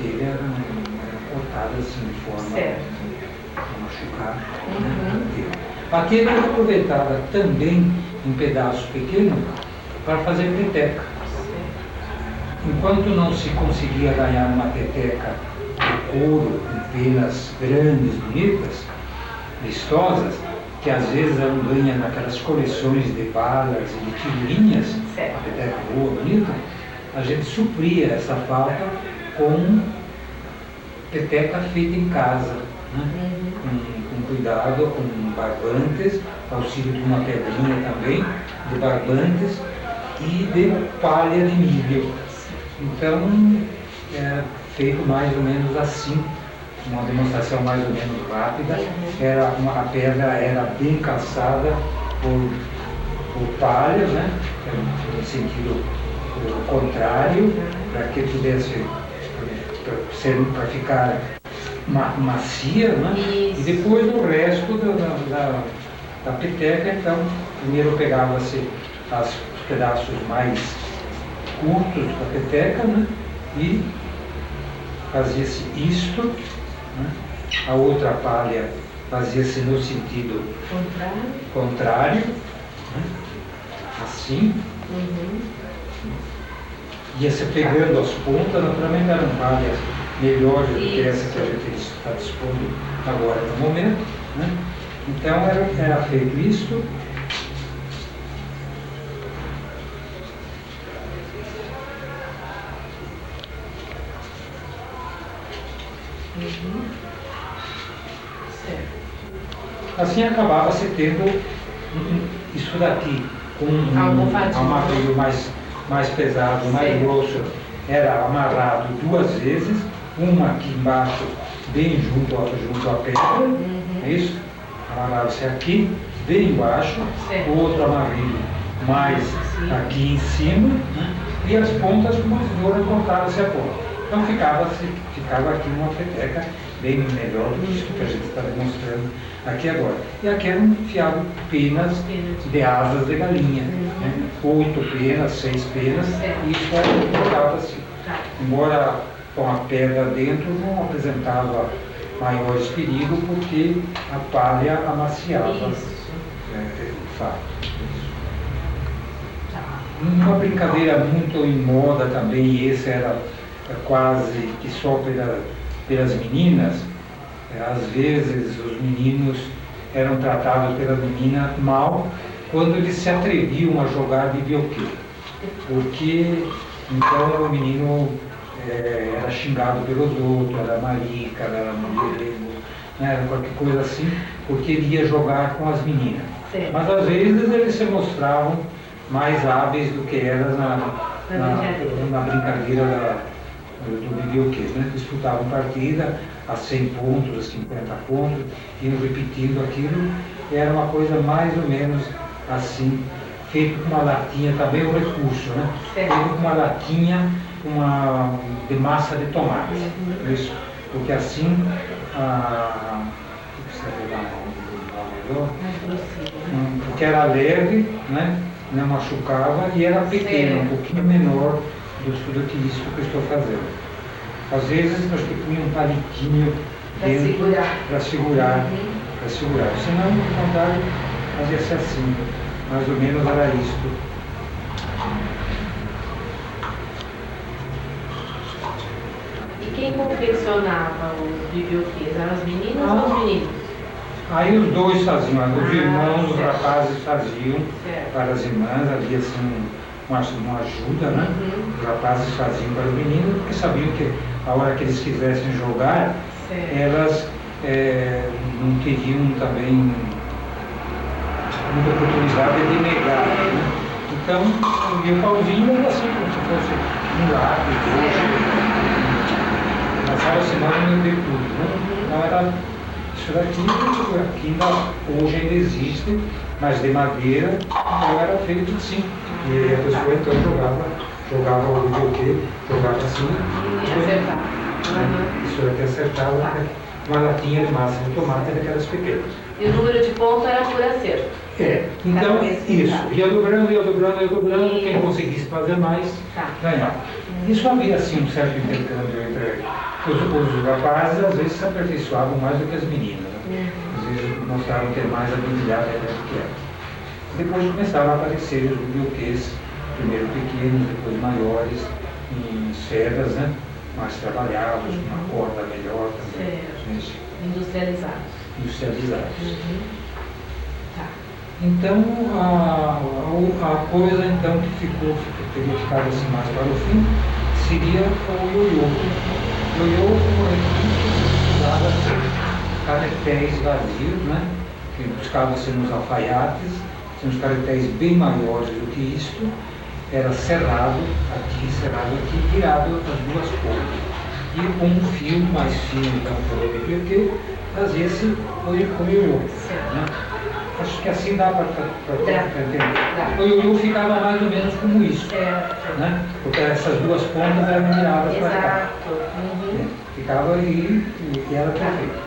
Ele era cortado assim de forma machucar. Aquele era aproveitava também um pedaço pequeno para fazer peteca. Enquanto não se conseguia ganhar uma peteca de couro com penas grandes, bonitas, vistosas, que às vezes eram ganhas naquelas coleções de balas e de figurinhas, a peteca boa, bonita, a gente supria essa falta com peteca feita em casa. Né? Com cuidado, com barbantes, auxílio de uma pedrinha também, de barbantes e de palha de milho. Então, era feito mais ou menos assim, uma demonstração mais ou menos rápida. A pedra era bem calçada por palha, né? No sentido contrário, para que pudesse para ficar macia, né? E depois o resto da peteca, então, primeiro pegava-se os pedaços mais curtos da peteca, né? E fazia-se isto, né? A outra palha fazia-se no sentido contrário, né? Assim. Ia-se pegando as pontas, naturalmente eram palhas melhores do que essa que a gente está dispondo agora no momento, né? Então era feito isto. Assim acabava-se tendo isso daqui, com um amarillo mais pesado, mais grosso, era amarrado duas vezes, uma aqui embaixo, bem junto à pedra, é isso? Amarrava-se aqui, bem embaixo, o outro amarillo mais aqui em cima, né? E as pontas com uma tesoura cortava-se a ponta. Então ficava aqui uma peteca bem melhor do que isso que a gente está demonstrando aqui agora. E aqui eram enfiadas penas de asas de galinha, né? 8 penas, 6 penas, e isso colocava-se. Embora com a pedra dentro não apresentava maiores perigos, porque a palha amaciava. De fato. Uma brincadeira muito em moda também, e esse era quase que só pelas meninas, às vezes os meninos eram tratados pela menina mal quando eles se atreviam a jogar bibioquê, porque então o menino era xingado pelos outros, era marica, era mulherengo, né, era qualquer coisa assim, porque ele ia jogar com as meninas. Sim. Mas às vezes eles se mostravam mais hábeis do que elas na brincadeira do bibioquê, né? Disputavam partida a 100 pontos, a 50 pontos, iam repetindo aquilo, e era uma coisa mais ou menos assim, feito com uma latinha, também um recurso, né? Feito com uma latinha de massa de tomate. Isso, porque assim, porque era leve, né? Não machucava e era pequeno, um pouquinho menor do que isso que eu estou fazendo. Às vezes nós punha um palitinho dentro para segurar, senão, no contrário, fazia-se assim, mais ou menos era isto. E quem confeccionava os bibioquês? Eram as meninas ou os meninos? Aí os dois faziam, os irmãos, os rapazes faziam para as irmãs, havia assim uma ajuda, né? Os rapazes faziam para os meninos, porque sabiam que a hora que eles quisessem jogar, elas não teriam também muita oportunidade de negar, né? Então, o pauzinho era assim, como se fosse um lápis, passava sinônimo de tudo, né? Então era isso daqui ainda, hoje ainda existe, mas de madeira, então era feito assim. E a pessoa então jogava o bibioquê, jogava assim, isso daqui acertava uma latinha de massa de tomate daquelas pequenas. E o número de pontos era por acerto. Então isso, ia dobrando, quem conseguisse fazer mais, ganhava. Isso havia assim um certo intercâmbio entre os rapazes, às vezes se aperfeiçoavam mais do que as meninas, né? Às vezes mostravam ter mais habilidade do que elas. Depois começaram a aparecer os bibioquês, primeiro pequenos, depois maiores, em sedas, né? Mais trabalhados, com uma corda melhor também. Industrializados. Então, a coisa então que teria ficado assim mais para o fim, seria o ioiô. O ioiô, como eu disse, usava canepés vazios, né? que buscava-se nos alfaiates, tinha uns caracteres bem maiores do que isto, era cerrado aqui, tirado as duas pontas. E com um fio mais fino, então, porque fazia-se o ioiô. Né? Acho que assim dá para entender. O ioiô ficava mais ou menos como isso. Né? Porque essas duas pontas eram viradas para cá. Ficava e era perfeito.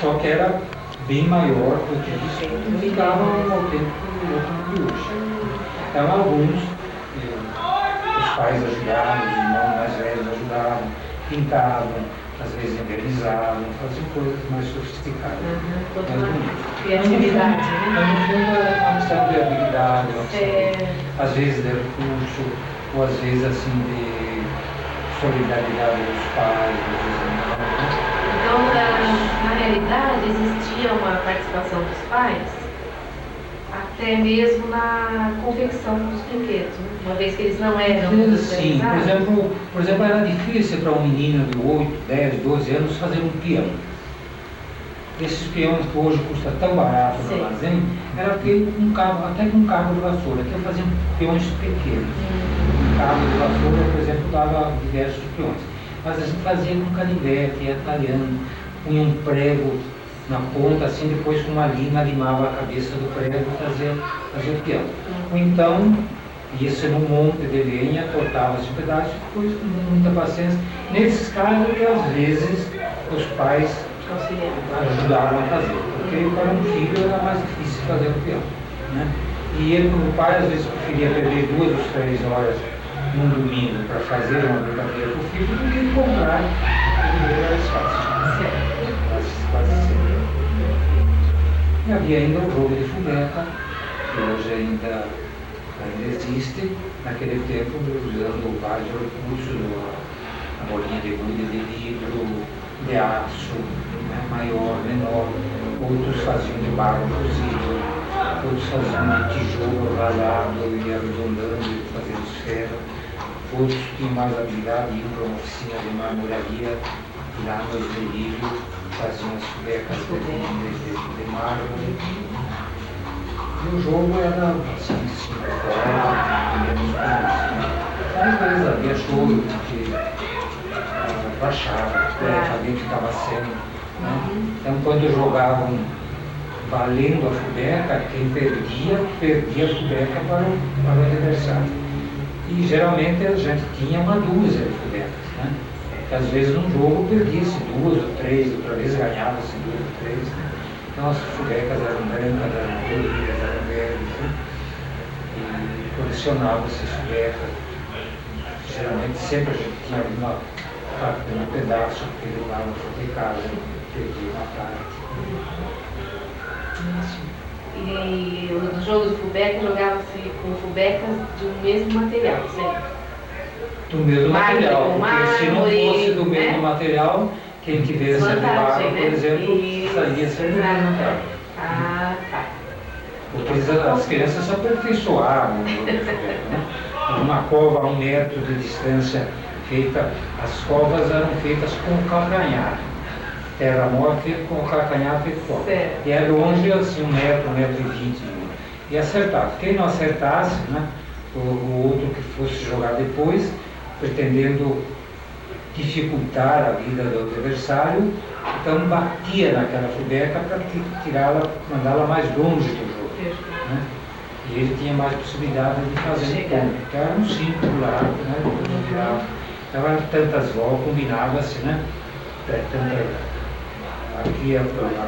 Só que era bem maior do que isso, e ficava ao tempo de hoje. Então, alguns, os pais ajudavam, os irmãos mais velhos ajudavam, pintavam, às vezes envernizavam, faziam coisas mais sofisticadas. Mais bonitas. Criatividade, Mas no fundo era uma questão de habilidade, uma questão às vezes de recurso, ou às vezes assim de solidariedade dos pais, dos irmãos. Então, na realidade, existia uma participação dos pais até mesmo na confecção dos brinquedos, né? Uma vez que eles não eram Sim, por exemplo, era difícil para um menino de 8, 10, 12 anos fazer um peão. Esses peões que hoje custam tão barato no armazém, era feito com cabo, até com cabo de vassoura, que faziam peões pequenos. Um cabo de vassoura, por exemplo, dava diversos peões. Mas a gente fazia com canivete, ia talhando, punha um prego na ponta, assim, depois com uma lima limava a cabeça do prego e fazia o peão. Ou então, ia-se num monte de lenha, cortava-se um pedaço e depois, com muita paciência. Nesses casos, que às vezes os pais ajudaram a fazer, porque para um filho era mais difícil fazer o peão. Né? E o pai, às vezes, preferia perder 2 ou 3 horas num domingo para fazer uma brincadeira com o filho do que comprar o dinheiro era mais fácil. Quase sempre. E havia ainda o jogo de fumeca, que hoje ainda existe, naquele tempo usando vários recursos, a bolinha de gude de vidro, de aço, né, maior, menor, outros faziam de barro cozido, outros faziam de tijolo ralado e arredondando e fazendo esfera, outros tinham mais habilidade, iam para uma oficina de marmoraria, lá no esmerilho, faziam as fubecas de mármore. E o jogo era assim, 5 horas, menos que às vezes havia choro, porque baixava, alguém ficava cego. Né? Então, quando jogavam valendo a fubeca, quem perdia a fubeca para o adversário. E geralmente a gente tinha uma dúzia de fubecas. Né? Que às vezes num jogo perdia-se 2 ou 3, outra vez ganhava-se 2 ou 3. Né? Então as fubecas eram brancas, eram coloridas, eram verdes. Né? E colecionava-se as fubecas. Geralmente sempre a gente tinha um pedaço que levava para casa, perdia uma parte. E no jogo de fubeca jogava-se com fubecas do mesmo material, certo? Do mesmo material, porque se não fosse do mesmo né? material, quem tivesse de barro, por exemplo, saía sempre vantagem. Ah, tá. Porque as crianças se aperfeiçoavam no jogo de fubeca, né? Uma cova a 1 metro de distância feita, as covas eram feitas com o calcanhar. Terra morta com o calcanhar feito cova. E é longe, assim, 1 metro, 1,20 m. E acertava. Quem não acertasse, né, o outro que fosse jogar depois, pretendendo dificultar a vida do adversário, então batia naquela fubeca para tirá-la, mandá-la mais longe do jogo. Né? E ele tinha mais possibilidade de fazer um ponto. Então era um círculo largo, né? Então eram tantas voltas, combinava-se, né? Aqui a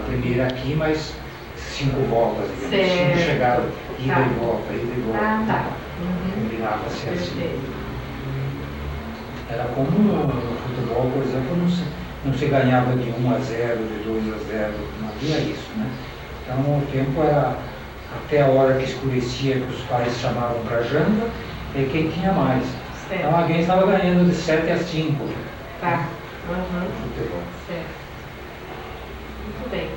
primeira aqui, mas 5 voltas, digamos. 5 chegaram, ida e volta, ida e volta. Ah, tá. Combinava-se assim. Era como no futebol, por exemplo, não se ganhava de 1-0, de 2-0, não havia isso, né? Então o tempo era até a hora que escurecia, que os pais chamavam para janta, e quem tinha mais. Certo. Então alguém estava ganhando de 7-5. Tá. No futebol. Certo. Muito bem.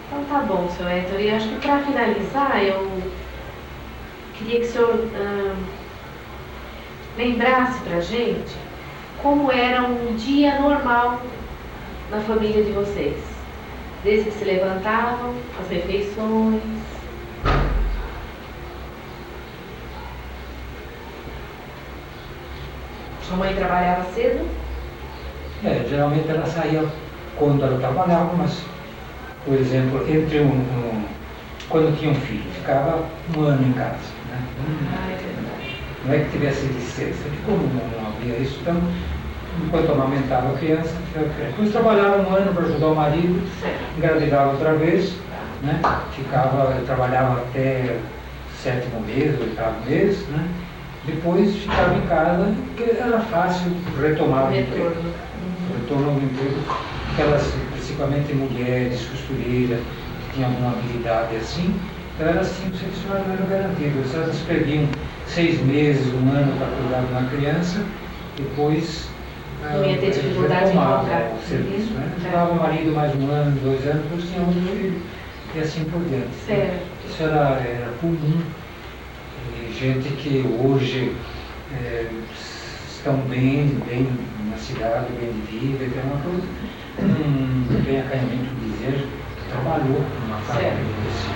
Então tá bom, seu Héctor. E acho que para finalizar, eu queria que o senhor lembrasse pra gente como era um dia normal na família de vocês. Desde que se levantavam, as refeições. Sua mãe trabalhava cedo? Geralmente ela saía quando ela trabalhava, mas, por exemplo, quando tinha um filho, ficava um ano em casa. Né? É verdade. Não é que tivesse licença, de como não havia isso, então, enquanto amamentava a criança, ficava criança. Depois trabalhava um ano para ajudar o marido, engravidava outra vez, né? Trabalhava até 7º mês, 8º mês, né? Depois ficava em casa, porque era fácil retomar o emprego. Retorno ao emprego, aquelas, principalmente mulheres, costureiras, que tinham alguma habilidade assim, então era assim, o salário era garantido. Elas perdiam 6 meses, um ano para cuidar de uma criança, depois não ia ter dificuldade em voltar o serviço. Né? Ajudava o marido mais um ano, 2 anos, depois tinha outro filho, e assim por diante. Certo. Isso era comum. E gente que hoje estão bem na cidade, bem de vida, que é uma coisa, não tem acanhamento de dizer que trabalhou numa casa desse,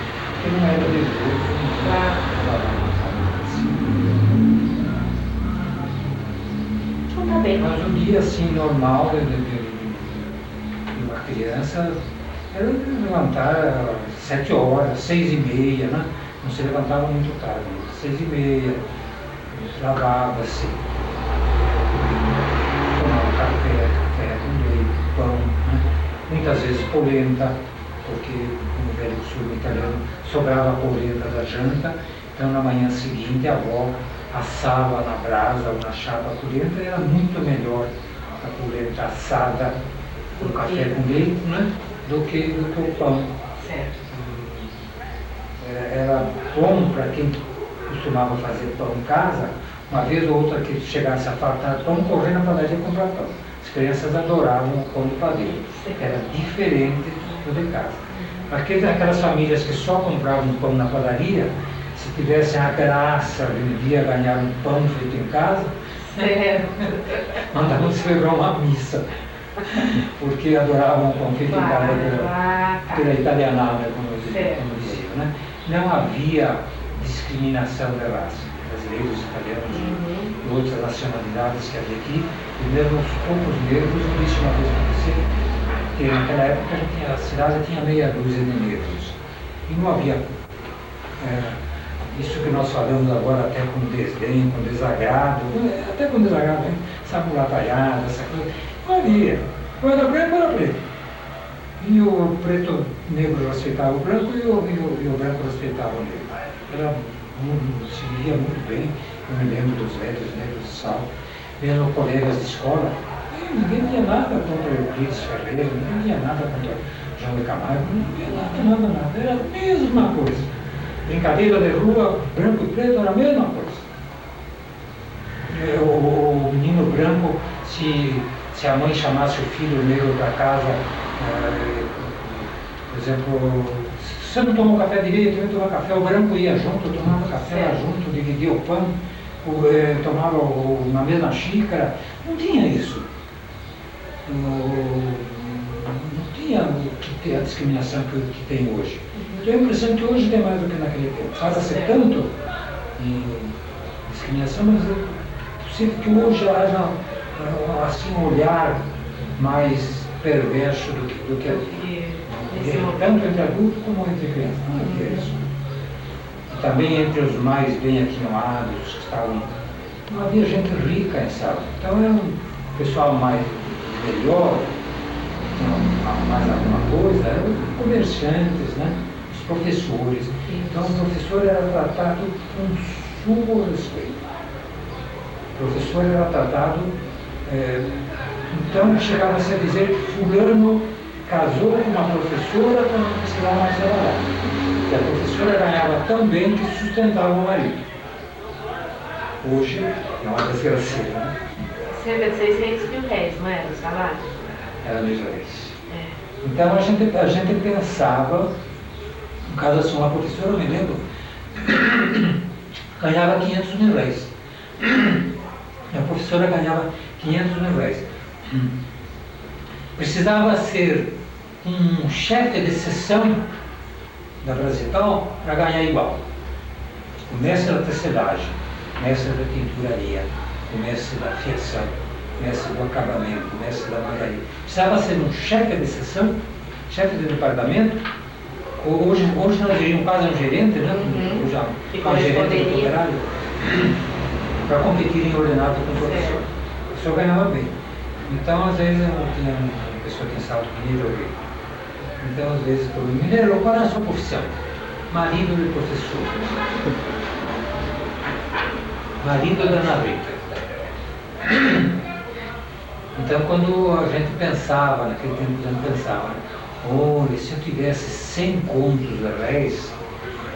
que não era desejo, não trabalhava numa casa desse. Então tá bem. Mas um dia assim normal de uma criança era levantar às 7 horas, 6h30, né? Não se levantava muito tarde, 6h30, lavava-se, tomava café com leite, pão, né? Muitas vezes polenta, porque no velho costume italiano sobrava a polenta da janta, então na manhã seguinte a avó assava na brasa ou na chapa a polenta, era muito melhor a polenta assada com café com leite, né? do que o pão. Certo. Era bom para quem costumava fazer pão em casa, uma vez ou outra que chegasse a faltar pão, correr na padaria comprar pão. As crianças adoravam o pão do padeiro. Era diferente do de casa. Aquelas famílias que só compravam pão na padaria, se tivessem a graça de um dia ganhar um pão feito em casa, mandavam celebrar uma missa. Porque adoravam o pão feito em casa pela italianada, como diziam. Né? Não havia discriminação de raça. Brasileiros, italianos e outras nacionalidades que havia aqui, e mesmo os poucos negros, eu disse uma vez para você, que naquela época a cidade tinha meia dúzia de negros. E não havia isso que nós falamos agora até com desdém, com desagrado, até com desagrado, né? Essa mulatalhada, essa coisa. Não havia. Ou era branco ou era preto. E o preto negro respeitava o branco e o branco respeitava o negro. Se via muito bem. Eu me lembro dos velhos negros de sal, vendo colegas de escola. Ninguém tinha nada contra o Euclides Ferreira, ninguém tinha nada contra João de Camargo, não tinha nada. Era a mesma coisa. Brincadeira de rua, branco e preto, era a mesma coisa. O menino branco, se a mãe chamasse o filho negro para casa, por exemplo, você não tomou café direito, eu tomava café, o branco ia junto, tomava café junto, dividia o pão, tomava na mesma xícara, não tinha isso. Não tinha a discriminação que tem hoje. Eu tenho a impressão que hoje tem mais do que naquele tempo. Fala-se tanto em discriminação, mas é possível que hoje haja assim, um olhar mais perverso do que havia. Tanto entre adultos como entre crianças. Não havia isso. E também entre os mais bem aquinoados, que estavam. Não havia gente rica em sala. Então era um pessoal mais melhor, mais alguma coisa, eram comerciantes, né? Os professores. Então o professor era tratado com sumo respeito. O professor era tratado, então chegava-se a dizer que fulano casou com uma professora para não precisar mais trabalhar. E a professora ganhava tão bem que sustentava o marido. Hoje é uma desgraceira, né? Cerca de 600 mil réis, não era o salário? Era mesmo isso. Então a gente pensava, no caso assim, uma professora, eu me lembro, ganhava 500 mil réis. A professora ganhava 500 mil réis. Precisava ser um chefe de seção da Brasital para ganhar igual. O mestre da tecelagem, o mestre da tinturaria, o mestre da fiação, o mestre do acabamento, o mestre da margaria. Precisava ser um chefe de seção, chefe de departamento. Hoje nós diríamos quase um gerente, né? Hoje um gerente do operário, para competir em ordenado com o professor. O professor ganhava bem. Então, às vezes, eu tinha uma pessoa que tinha salto de nível bem. Então, às vezes, eu me Mineiro, qual é a sua profissão? Marido de professor. Marido da Ana Rita. Então, quando a gente pensava, naquele tempo a gente pensava, olha, se eu tivesse 100 contos de réis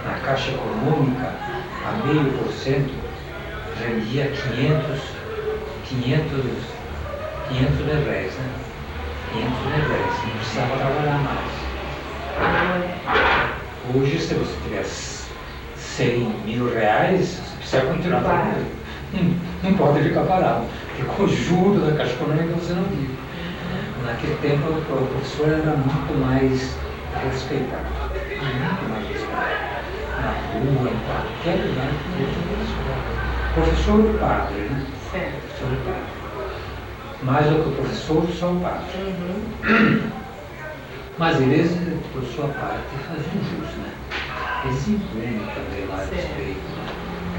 na Caixa Econômica, a 0,5%, rendia 500 de réis, né? 500 de réis, não precisava trabalhar mais. Hoje, se você tivesse 100 mil reais, você precisa continuar trabalhando. Não pode ficar parado, porque com o juro da Caixa Econômica você não vive. Naquele tempo, o professor era muito mais respeitado. Muito mais respeitado. Na rua, em qualquer lugar, professor e padre, né? Certo. Professor e padre. Mais do que o professor, só o padre. Mas eles, por sua parte, faziam jus, né? Eles impunham também mais respeito, né?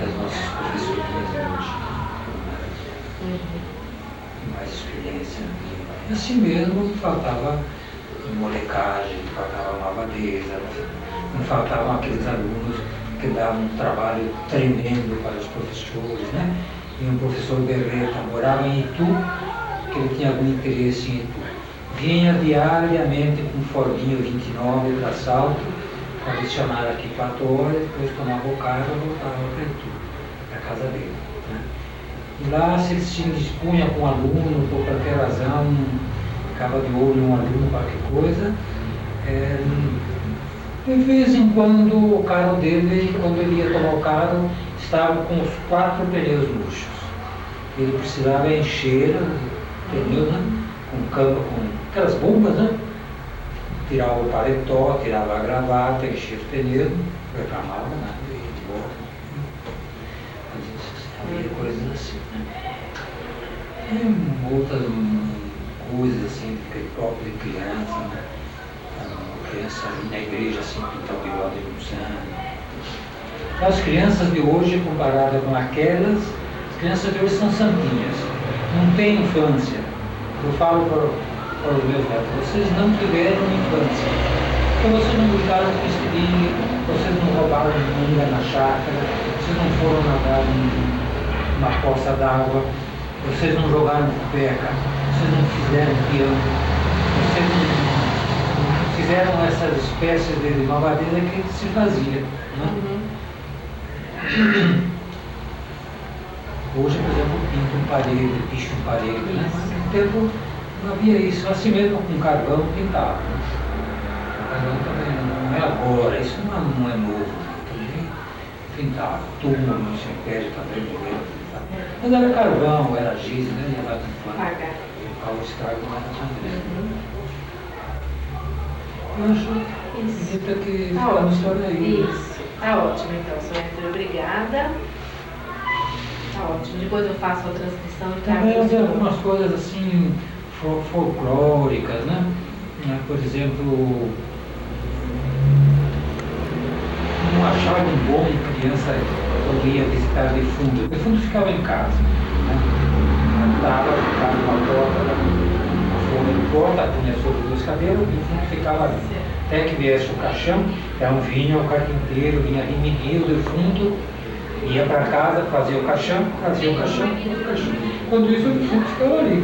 As nossas professorinhas hoje. Mais experiência. E assim mesmo não faltava molecagem, não faltava malvadeza, não faltavam aqueles alunos que davam um trabalho tremendo para os professores, né? E um professor Berreta morava em Itu, que ele tinha algum interesse em Itu. Vinha diariamente com um Fordinho 29 para Salto, para lecionar aqui 4 horas, depois tomava o carro e voltava para Itu, para a casa dele. Né? E lá, se ele se dispunha com um aluno, por qualquer razão, ficava de olho em um aluno, qualquer coisa, de vez em quando o carro dele, quando ele ia tomar o carro, estava com os 4 pneus murchos. Ele precisava encher o pneu, né? Com aquelas bombas, né? Tirava o paletó, tirava a gravata, enchia os pneus, reclamava nada, ia de volta. Havia coisas assim, né? E outras coisas assim, próprio de criança, né? A criança ali na igreja assim, pintar o bigode no sangue. As crianças de hoje, comparadas com aquelas, as crianças de hoje são santinhas, não têm infância. Eu falo para os meus netos, vocês não tiveram infância, porque vocês não brincaram com estilingue, vocês não roubaram manga na chácara, vocês não foram nadar numa poça d'água, vocês não jogaram peca, vocês não fizeram peão, vocês não fizeram essas espécies de malvadeza que se fazia. Né? Hoje, por exemplo, pinta um parede, picha um parede, né? Mas no tempo não havia isso, assim mesmo com carvão pintava. Né? O carvão também não é agora, isso não é novo, também pintava. Túmulo no cemitério também, mas era carvão, era giz, né? Ia lá pintando. O estrago não era tão grande. Eu acho que tá a história aí. Isso, tá ótimo então, senhor. Obrigada. Tá ótimo. Depois eu faço a transcrição e também algumas coisas assim folclóricas, né? Por exemplo, não achava bom criança quando ia visitar defunto. O defunto ficava em casa, né? Ficava numa porta, punha sobre 2 cadeiras, o defunto ficava ali. Até que viesse o caixão, então vinha o carpinteiro, vinha ali medir o defunto, ia para casa, fazia o caixão, fazia o caixão. Quando isso, o defunto ficava ali.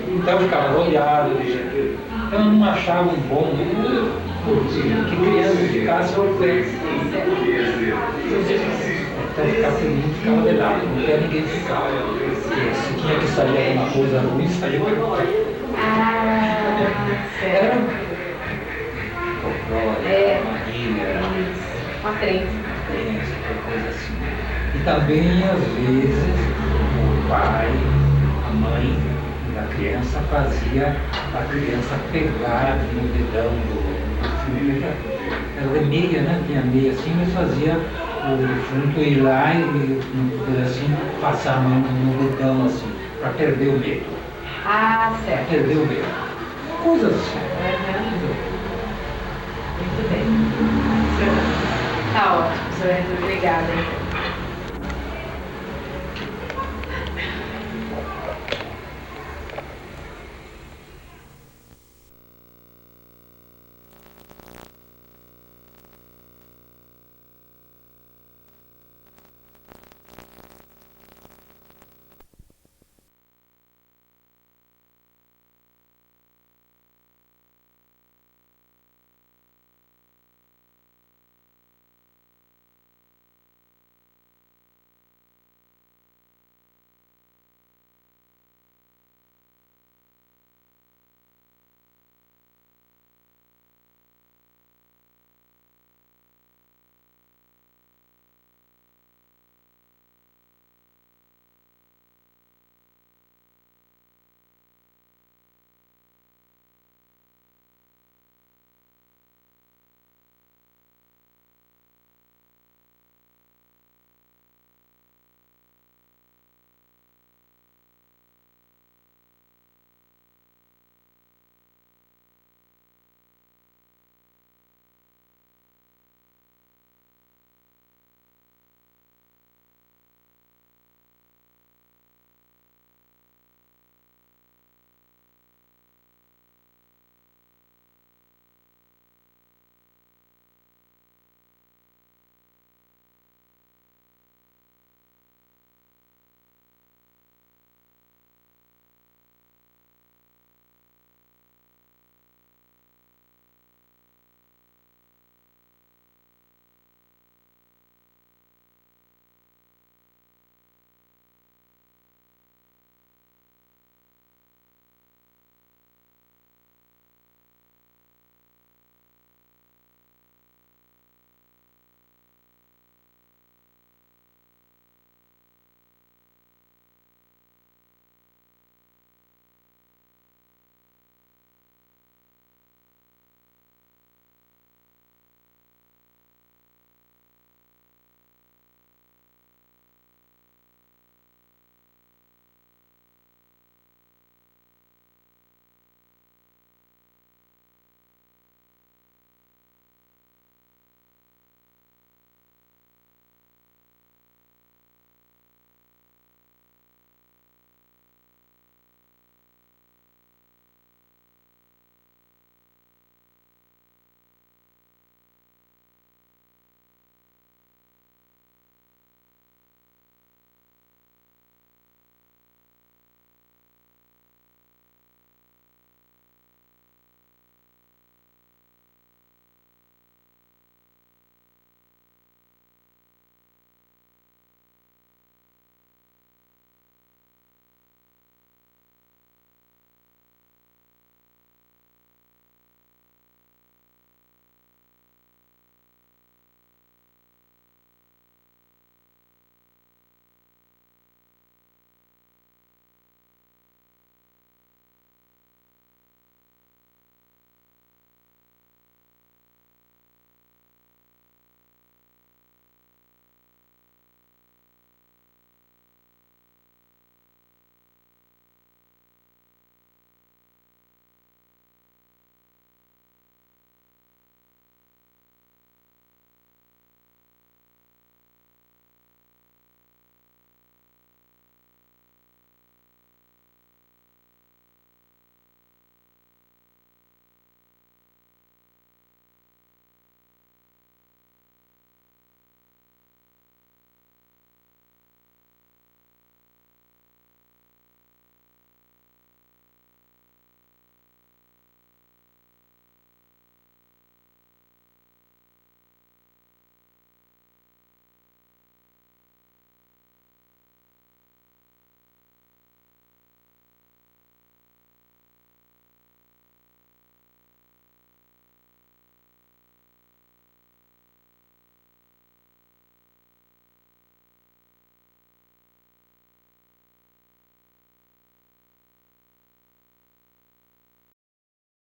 Então ficava rodeado de gente. Então não achavam bom que criança ficasse ao pé. Então ficava de lado, não quer ninguém ficar. Se tinha que sair alguma coisa ruim, saía pelo pé. Era folclore, magia, uma crença, coisa assim. E também, às vezes, o pai, a mãe da criança fazia a criança pegar no dedão do filho. Era meia, né? Tinha meia assim, mas fazia o junto ir lá e no pedacinho passar a mão no dedão assim, para perder o medo. Ah, Para certo. perder o medo. Coisas assim. Muito bem. Tá ótimo, senhor Andrew. Obrigada.